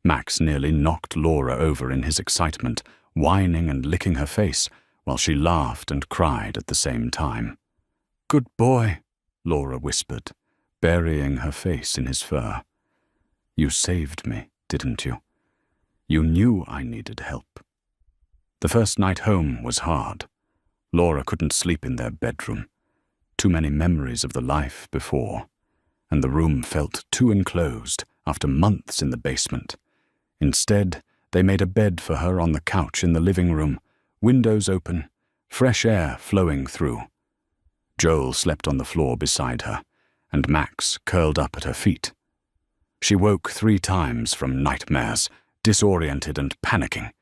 Max nearly knocked Laura over in his excitement, whining and licking her face, while she laughed and cried at the same time. "Good boy," Laura whispered, burying her face in his fur. "You saved me, didn't you? You knew I needed help." The first night home was hard. Laura couldn't sleep in their bedroom. Too many memories of the life before, and the room felt too enclosed after months in the basement. Instead, they made a bed for her on the couch in the living room, windows open, fresh air flowing through. Joel slept on the floor beside her, and Max curled up at her feet. She woke 3 times from nightmares, disoriented and panicking.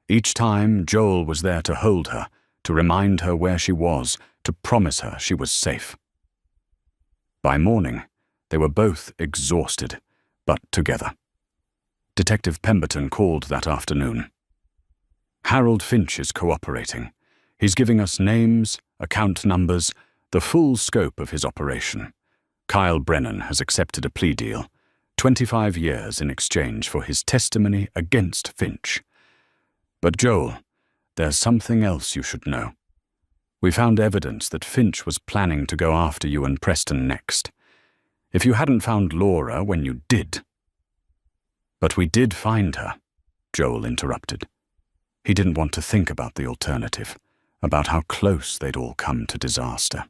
Each time, Joel was there to hold her, to remind her where she was, to promise her she was safe. By morning, they were both exhausted, but together. Detective Pemberton called that afternoon. "Harold Finch is cooperating. He's giving us names, account numbers, the full scope of his operation. Kyle Brennan has accepted a plea deal, 25 years in exchange for his testimony against Finch. But Joel, there's something else you should know. We found evidence that Finch was planning to go after you and Preston next. If you hadn't found Laura when you did—" "But we did find her," Joel interrupted. He didn't want to think about the alternative, about how close they'd all come to disaster.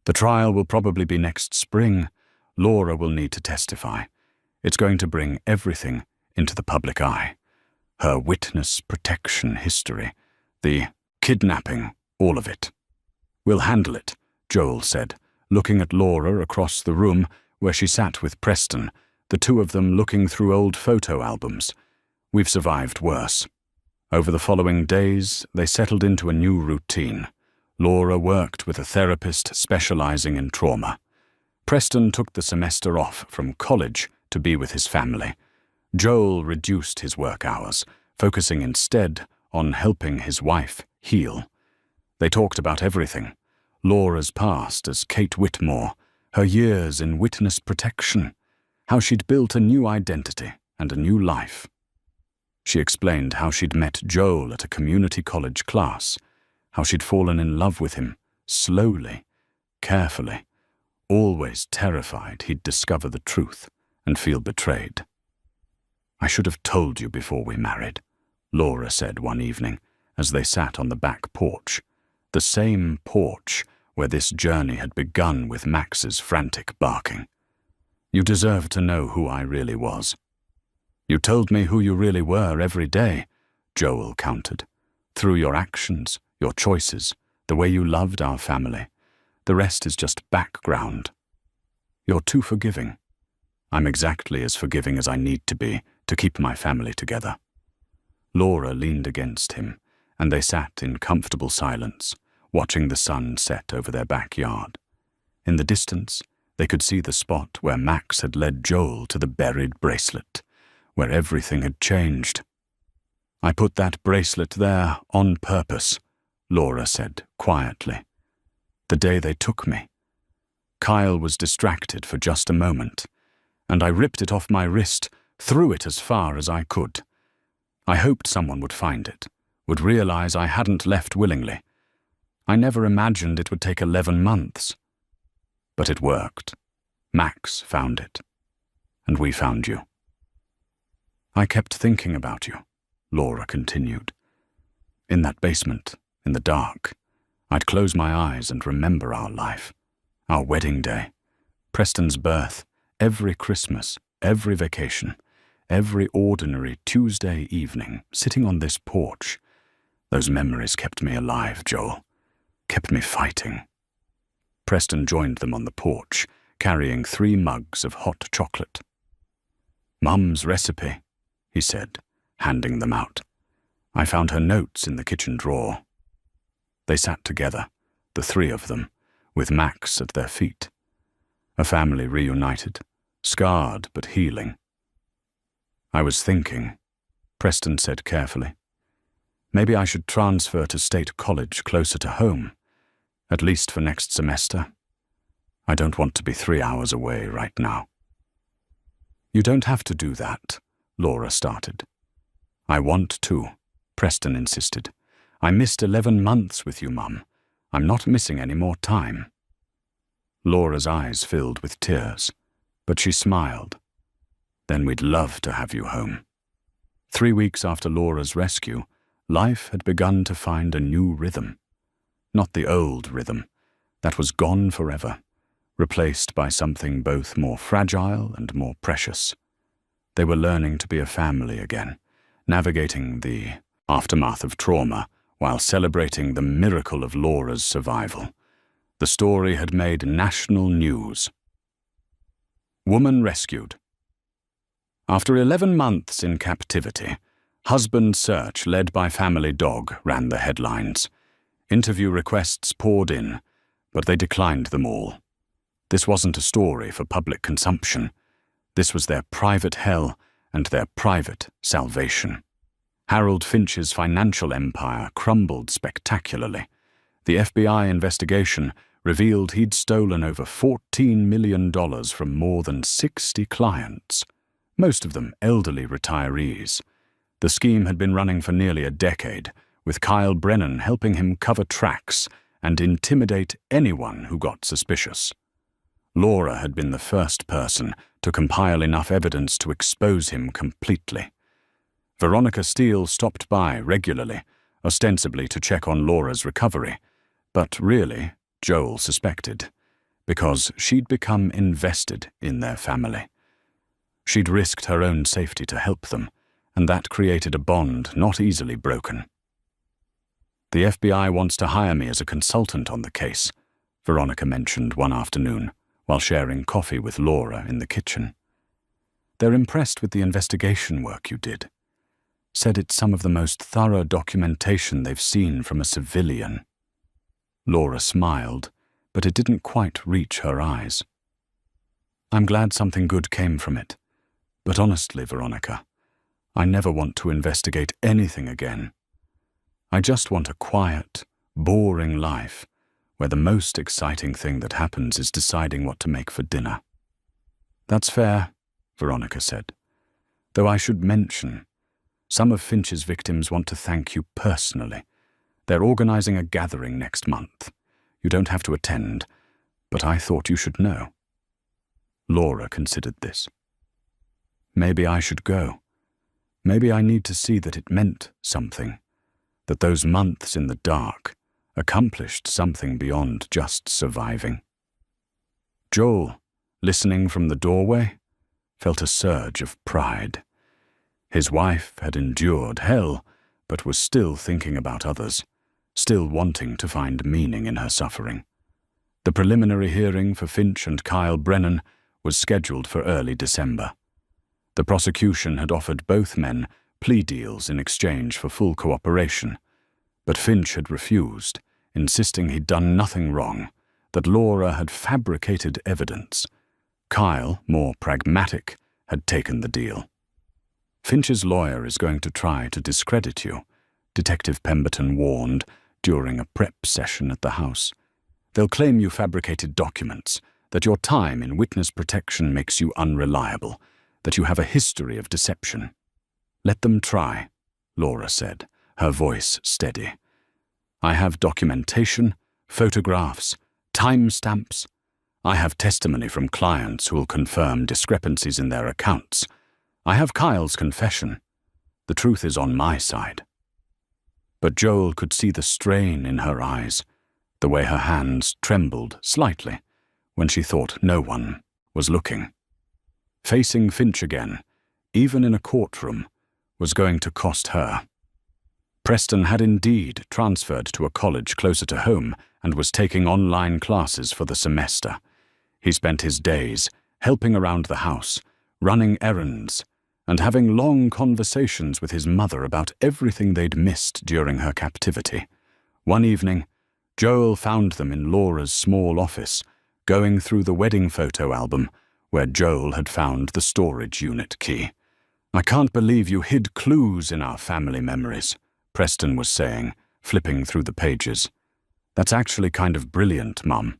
"The trial will probably be next spring. Laura will need to testify. It's going to bring everything into the public eye. Her witness protection history, the kidnapping, all of it." "We'll handle it," Joel said, looking at Laura across the room where she sat with Preston, the two of them looking through old photo albums. "We've survived worse." Over the following days, they settled into a new routine. Laura worked with a therapist specializing in trauma. Preston took the semester off from college to be with his family. Joel reduced his work hours, focusing instead on helping his wife heal. They talked about everything: Laura's past as Kate Whitmore, her years in witness protection, how she'd built a new identity and a new life. She explained how she'd met Joel at a community college class, how she'd fallen in love with him, slowly, carefully, always terrified he'd discover the truth and feel betrayed. "I should have told you before we married," Laura said one evening as they sat on the back porch, the same porch where this journey had begun with Max's frantic barking. "You deserve to know who I really was." "You told me who you really were every day," Joel countered. "Through your actions, your choices, the way you loved our family. The rest is just background. You're too forgiving. I'm exactly as forgiving as I need to be to keep my family together." Laura leaned against him, and they sat in comfortable silence, watching the sun set over their backyard. In the distance, they could see the spot where Max had led Joel to the buried bracelet, where everything had changed. "I put that bracelet there on purpose," Laura said quietly. "The day they took me. Kyle was distracted for just a moment, and I ripped it off my wrist, threw it as far as I could. I hoped someone would find it, would realize I hadn't left willingly. I never imagined it would take 11 months. But it worked. Max found it. And we found you." "I kept thinking about you," Laura continued. "In that basement, in the dark, I'd close my eyes and remember our life, our wedding day, Preston's birth, every Christmas, every vacation, every ordinary Tuesday evening, sitting on this porch. Those memories kept me alive, Joel, kept me fighting." Preston joined them on the porch, carrying 3 mugs of hot chocolate. "Mum's recipe," he said, handing them out. "I found her notes in the kitchen drawer." They sat together, the 3 of them, with Max at their feet. A family reunited, scarred but healing. "I was thinking," Preston said carefully, "maybe I should transfer to State College closer to home, at least for next semester. I don't want to be 3 hours away right now." "You don't have to do that," Laura started. "I want to," Preston insisted. "I missed 11 months with you, Mum. I'm not missing any more time." Laura's eyes filled with tears, but she smiled. "Then we'd love to have you home." 3 weeks after Laura's rescue, life had begun to find a new rhythm. Not the old rhythm, that was gone forever, replaced by something both more fragile and more precious. They were learning to be a family again, navigating the aftermath of trauma while celebrating the miracle of Laura's survival. The story had made national news. Woman rescued. After 11 months in captivity, husband search led by family dog ran the headlines. Interview requests poured in, but they declined them all. This wasn't a story for public consumption. This was their private hell and their private salvation. Harold Finch's financial empire crumbled spectacularly. The FBI investigation revealed he'd stolen over $14 million from more than 60 clients, most of them elderly retirees. The scheme had been running for nearly a decade, with Kyle Brennan helping him cover tracks and intimidate anyone who got suspicious. Laura had been the first person to compile enough evidence to expose him completely. Veronica Steele stopped by regularly, ostensibly to check on Laura's recovery, but really, Joel suspected, because she'd become invested in their family. She'd risked her own safety to help them, and that created a bond not easily broken. The FBI wants to hire me as a consultant on the case, Veronica mentioned one afternoon while sharing coffee with Laura in the kitchen. They're impressed with the investigation work you did. Said it's some of the most thorough documentation they've seen from a civilian. Laura smiled, but it didn't quite reach her eyes. I'm glad something good came from it. But honestly, Veronica, I never want to investigate anything again. I just want a quiet, boring life where the most exciting thing that happens is deciding what to make for dinner. That's fair, Veronica said. Though I should mention, some of Finch's victims want to thank you personally. They're organizing a gathering next month. You don't have to attend, but I thought you should know. Laura considered this. Maybe I should go. Maybe I need to see that it meant something, that those months in the dark accomplished something beyond just surviving. Joel, listening from the doorway, felt a surge of pride. His wife had endured hell, but was still thinking about others, still wanting to find meaning in her suffering. The preliminary hearing for Finch and Kyle Brennan was scheduled for early December. The prosecution had offered both men plea deals in exchange for full cooperation, but Finch had refused, insisting he'd done nothing wrong, that Laura had fabricated evidence. Kyle, more pragmatic, had taken the deal. Finch's lawyer is going to try to discredit you, Detective Pemberton warned during a prep session at the house. They'll claim you fabricated documents, that your time in witness protection makes you unreliable, that you have a history of deception. Let them try, Laura said, her voice steady. I have documentation, photographs, timestamps. I have testimony from clients who will confirm discrepancies in their accounts. I have Kyle's confession. The truth is on my side. But Joel could see the strain in her eyes, the way her hands trembled slightly when she thought no one was looking. Facing Finch again, even in a courtroom, was going to cost her. Preston had indeed transferred to a college closer to home and was taking online classes for the semester. He spent his days helping around the house, running errands, and having long conversations with his mother about everything they'd missed during her captivity. One evening, Joel found them in Laura's small office, going through the wedding photo album where Joel had found the storage unit key. I can't believe you hid clues in our family memories, Preston was saying, flipping through the pages. That's actually kind of brilliant, Mum.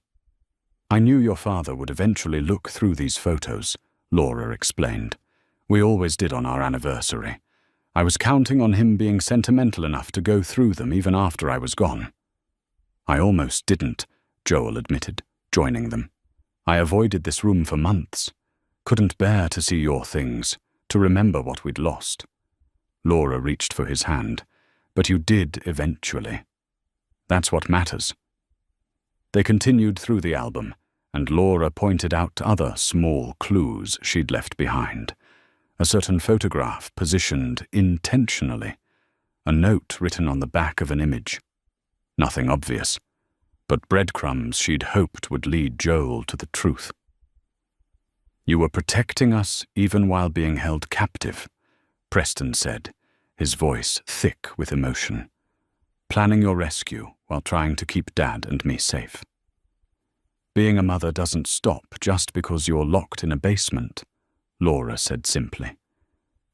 I knew your father would eventually look through these photos, Laura explained. We always did on our anniversary. I was counting on him being sentimental enough to go through them even after I was gone. I almost didn't, Joel admitted, joining them. I avoided this room for months. Couldn't bear to see your things, to remember what we'd lost. Laura reached for his hand. But you did eventually. That's what matters. They continued through the album, and Laura pointed out other small clues she'd left behind. A certain photograph positioned intentionally, a note written on the back of an image. Nothing obvious, but breadcrumbs she'd hoped would lead Joel to the truth. "You were protecting us even while being held captive," Preston said, his voice thick with emotion. "Planning your rescue while trying to keep Dad and me safe. Being a mother doesn't stop just because you're locked in a basement," Laura said simply.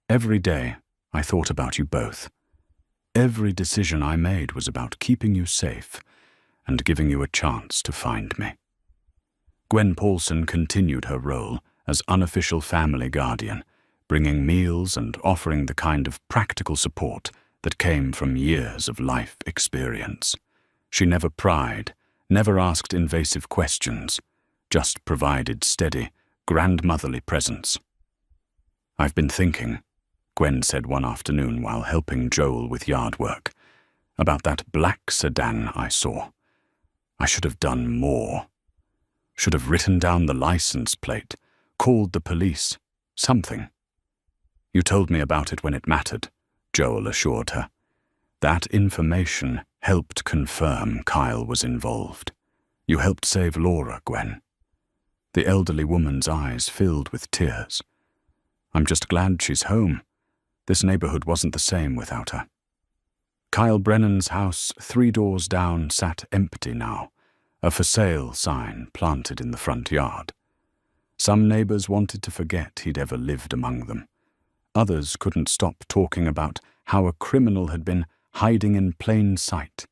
"Every day I thought about you both. Every decision I made was about keeping you safe and giving you a chance to find me." Gwen Paulson continued her role as unofficial family guardian, bringing meals and offering the kind of practical support that came from years of life experience. She never pried, never asked invasive questions, just provided steady, grandmotherly presence. "I've been thinking," Gwen said one afternoon while helping Joel with yard work, "about that black sedan I saw. I should have done more. Should have written down the license plate, called the police, something." "You told me about it when it mattered," Joel assured her. "That information helped confirm Kyle was involved. You helped save Laura, Gwen." The elderly woman's eyes filled with tears. "I'm just glad she's home. This neighborhood wasn't the same without her." Kyle Brennan's house 3 doors down sat empty now, a for sale sign planted in the front yard. Some neighbors wanted to forget he'd ever lived among them. Others couldn't stop talking about how a criminal had been hiding in plain sight,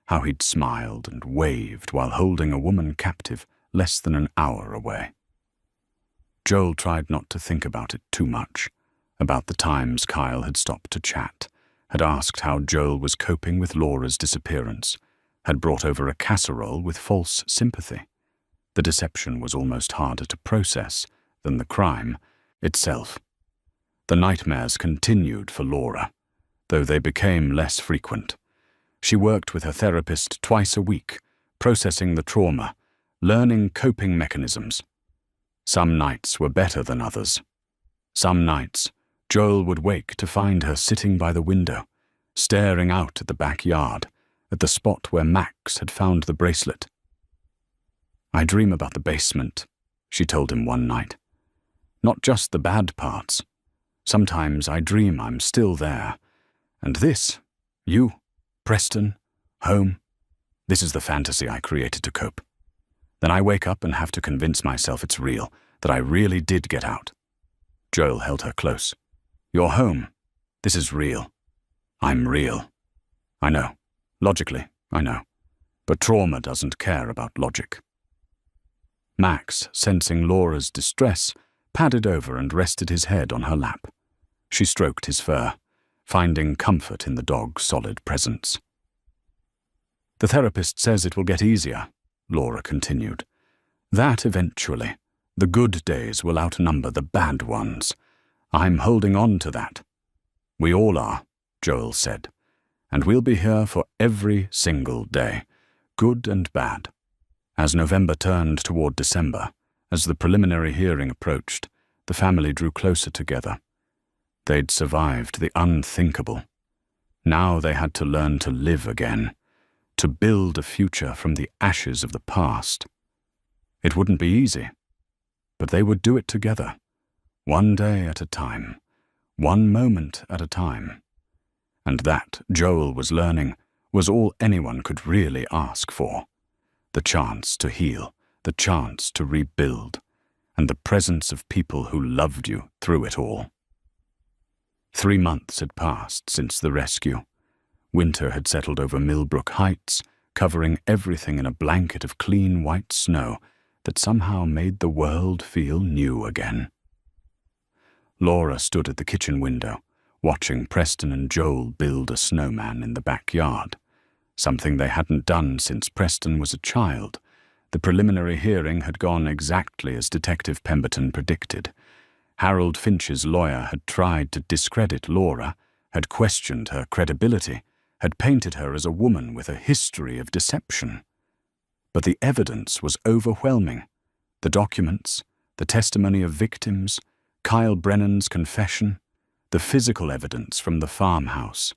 how he'd smiled and waved while holding a woman captive less than an hour away. Joel tried not to think about it too much, about the times Kyle had stopped to chat, had asked how Joel was coping with Laura's disappearance, had brought over a casserole with false sympathy. The deception was almost harder to process than the crime itself. The nightmares continued for Laura, though they became less frequent. She worked with her therapist twice a week, processing the trauma, learning coping mechanisms. Some nights were better than others. Some nights, Joel would wake to find her sitting by the window, staring out at the backyard, at the spot where Max had found the bracelet. "I dream about the basement," she told him one night. "Not just the bad parts. Sometimes I dream I'm still there. And this, you, Preston, home, this is the fantasy I created to cope. Then I wake up and have to convince myself it's real, that I really did get out." Joel held her close. "You're home. This is real. I'm real. I know. Logically, I know. But trauma doesn't care about logic." Max, sensing Laura's distress, padded over and rested his head on her lap. She stroked his fur, finding comfort in the dog's solid presence. "The therapist says it will get easier," Laura continued. "That eventually, the good days will outnumber the bad ones. I'm holding on to that." "We all are," Joel said. "And we'll be here for every single day, good and bad." As November turned toward December, as the preliminary hearing approached, the family drew closer together. They'd survived the unthinkable. Now they had to learn to live again, to build a future from the ashes of the past. It wouldn't be easy, but they would do it together, one day at a time, one moment at a time. And that, Joel was learning, was all anyone could really ask for. The chance to heal, the chance to rebuild, and the presence of people who loved you through it all. 3 months had passed since the rescue. Winter had settled over Millbrook Heights, covering everything in a blanket of clean white snow that somehow made the world feel new again. Laura stood at the kitchen window, watching Preston and Joel build a snowman in the backyard, something they hadn't done since Preston was a child. The preliminary hearing had gone exactly as Detective Pemberton predicted. Harold Finch's lawyer had tried to discredit Laura, had questioned her credibility, had painted her as a woman with a history of deception. But the evidence was overwhelming. The documents, the testimony of victims, Kyle Brennan's confession, the physical evidence from the farmhouse.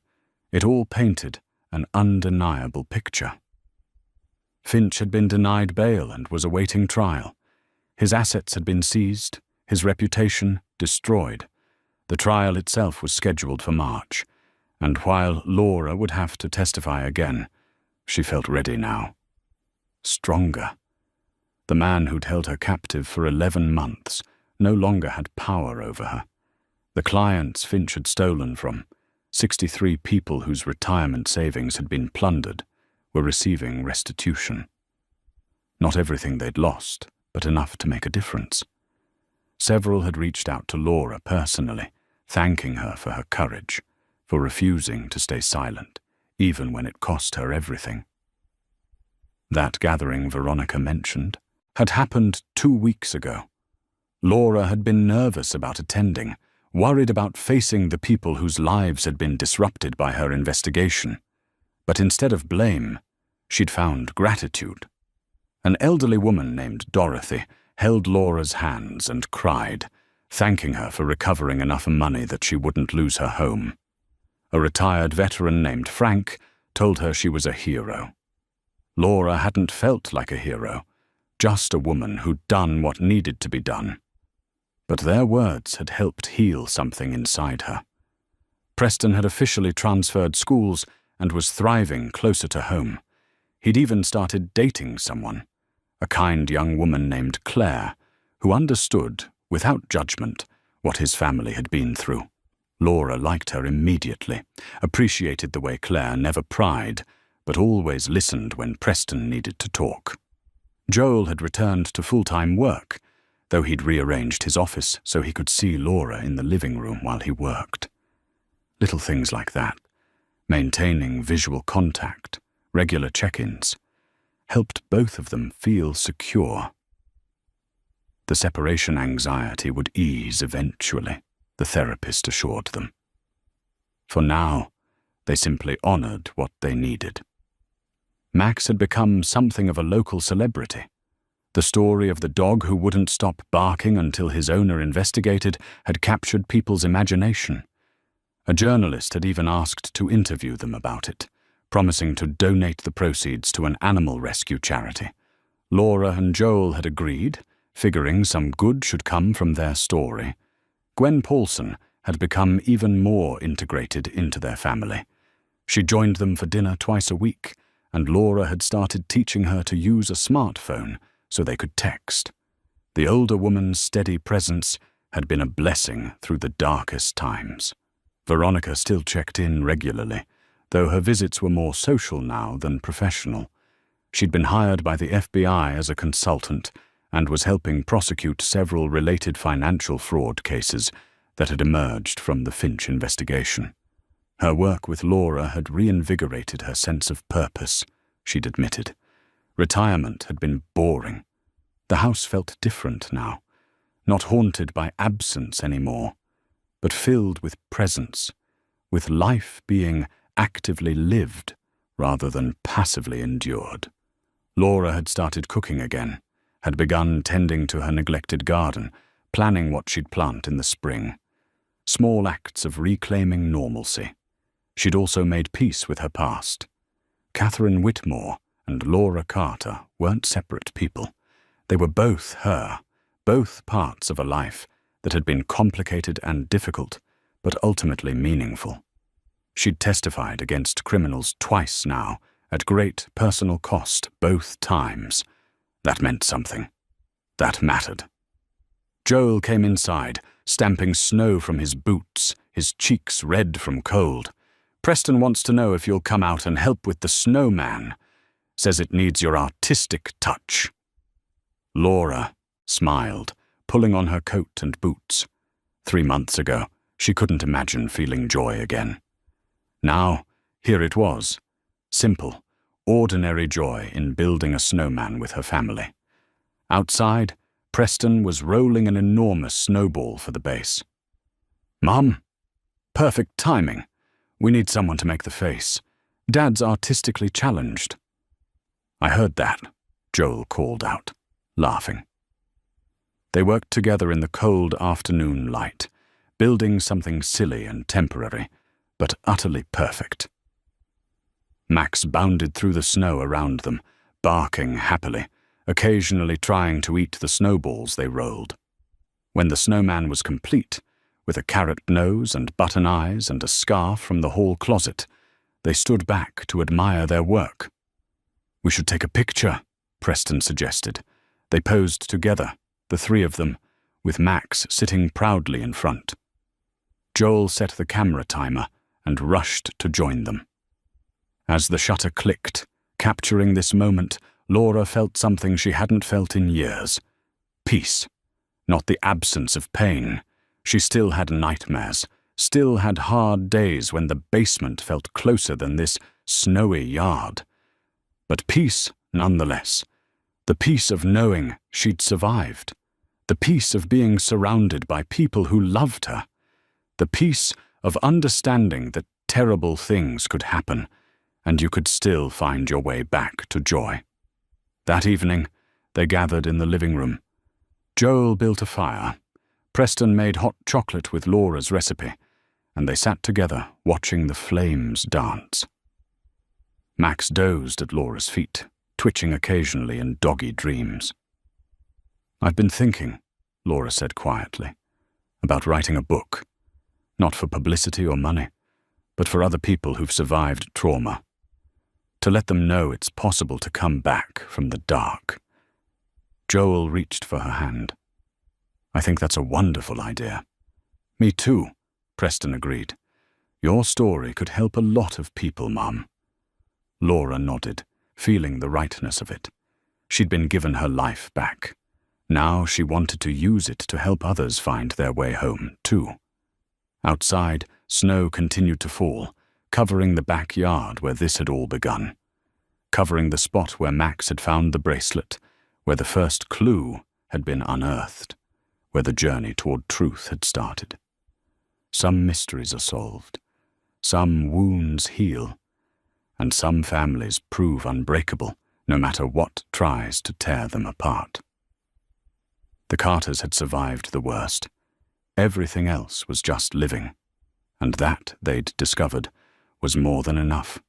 It all painted an undeniable picture. Finch had been denied bail and was awaiting trial. His assets had been seized, his reputation destroyed. The trial itself was scheduled for March, and while Laura would have to testify again, she felt ready now. Stronger. The man who'd held her captive for 11 months no longer had power over her. The clients Finch had stolen from, 63 people whose retirement savings had been plundered, were receiving restitution. Not everything they'd lost, but enough to make a difference. Several had reached out to Laura personally, thanking her for her courage, for refusing to stay silent, even when it cost her everything. That gathering Veronica mentioned had happened 2 weeks ago. Laura had been nervous about attending, worried about facing the people whose lives had been disrupted by her investigation. But instead of blame, she'd found gratitude. An elderly woman named Dorothy held Laura's hands and cried, thanking her for recovering enough money that she wouldn't lose her home. A retired veteran named Frank told her she was a hero. Laura hadn't felt like a hero, just a woman who'd done what needed to be done. But their words had helped heal something inside her. Preston had officially transferred schools and was thriving closer to home. He'd even started dating someone, a kind young woman named Claire, who understood, without judgment, what his family had been through. Laura liked her immediately, appreciated the way Claire never pried, but always listened when Preston needed to talk. Joel had returned to full-time work, though he'd rearranged his office so he could see Laura in the living room while he worked. Little things like that, maintaining visual contact, regular check-ins, helped both of them feel secure. The separation anxiety would ease eventually, the therapist assured them. For now, they simply honored what they needed. Max had become something of a local celebrity. The story of the dog who wouldn't stop barking until his owner investigated had captured people's imagination. A journalist had even asked to interview them about it, promising to donate the proceeds to an animal rescue charity. Laura and Joel had agreed, figuring some good should come from their story. Gwen Paulson had become even more integrated into their family. She joined them for dinner twice a week, and Laura had started teaching her to use a smartphone so they could text. The older woman's steady presence had been a blessing through the darkest times. Veronica still checked in regularly, though her visits were more social now than professional. She'd been hired by the FBI as a consultant and was helping prosecute several related financial fraud cases that had emerged from the Finch investigation. Her work with Laura had reinvigorated her sense of purpose, she'd admitted. Retirement had been boring. The house felt different now, not haunted by absence anymore, but filled with presence, with life being actively lived rather than passively endured. Laura had started cooking again, had begun tending to her neglected garden, planning what she'd plant in the spring. Small acts of reclaiming normalcy. She'd also made peace with her past. Catherine Whitmore and Laura Carter weren't separate people. They were both her, both parts of a life that had been complicated and difficult, but ultimately meaningful. She'd testified against criminals twice now, at great personal cost both times. That meant something. That mattered. Joel came inside, stamping snow from his boots, his cheeks red from cold. Preston wants to know if you'll come out and help with the snowman. Says it needs your artistic touch. Laura smiled, pulling on her coat and boots. 3 months ago, she couldn't imagine feeling joy again. Now, here it was. Simple, ordinary joy in building a snowman with her family. Outside, Preston was rolling an enormous snowball for the base. "Mum, perfect timing. We need someone to make the face. Dad's artistically challenged." "I heard that," Joel called out, laughing. They worked together in the cold afternoon light, building something silly and temporary, but utterly perfect. Max bounded through the snow around them, barking happily, occasionally trying to eat the snowballs they rolled. When the snowman was complete, with a carrot nose and button eyes and a scarf from the hall closet, they stood back to admire their work. "We should take a picture," Preston suggested. They posed together, the three of them, with Max sitting proudly in front. Joel set the camera timer and rushed to join them. As the shutter clicked, capturing this moment, Laura felt something she hadn't felt in years. Peace. Not the absence of pain. She still had nightmares, still had hard days when the basement felt closer than this snowy yard. But peace, nonetheless. The peace of knowing she'd survived. The peace of being surrounded by people who loved her. The peace of understanding that terrible things could happen, and you could still find your way back to joy. That evening, they gathered in the living room. Joel built a fire. Preston made hot chocolate with Laura's recipe, and they sat together watching the flames dance. Max dozed at Laura's feet, twitching occasionally in doggy dreams. "I've been thinking," Laura said quietly, "about writing a book. Not for publicity or money, but for other people who've survived trauma. To let them know it's possible to come back from the dark." Joel reached for her hand. "I think that's a wonderful idea." "Me too," Preston agreed. "Your story could help a lot of people, Mum." Laura nodded, feeling the rightness of it. She'd been given her life back. Now she wanted to use it to help others find their way home, too. Outside, snow continued to fall, covering the backyard where this had all begun. Covering the spot where Max had found the bracelet, where the first clue had been unearthed, where the journey toward truth had started. Some mysteries are solved, some wounds heal, and some families prove unbreakable no matter what tries to tear them apart. The Carters had survived the worst. Everything else was just living, and that, they'd discovered, was more than enough.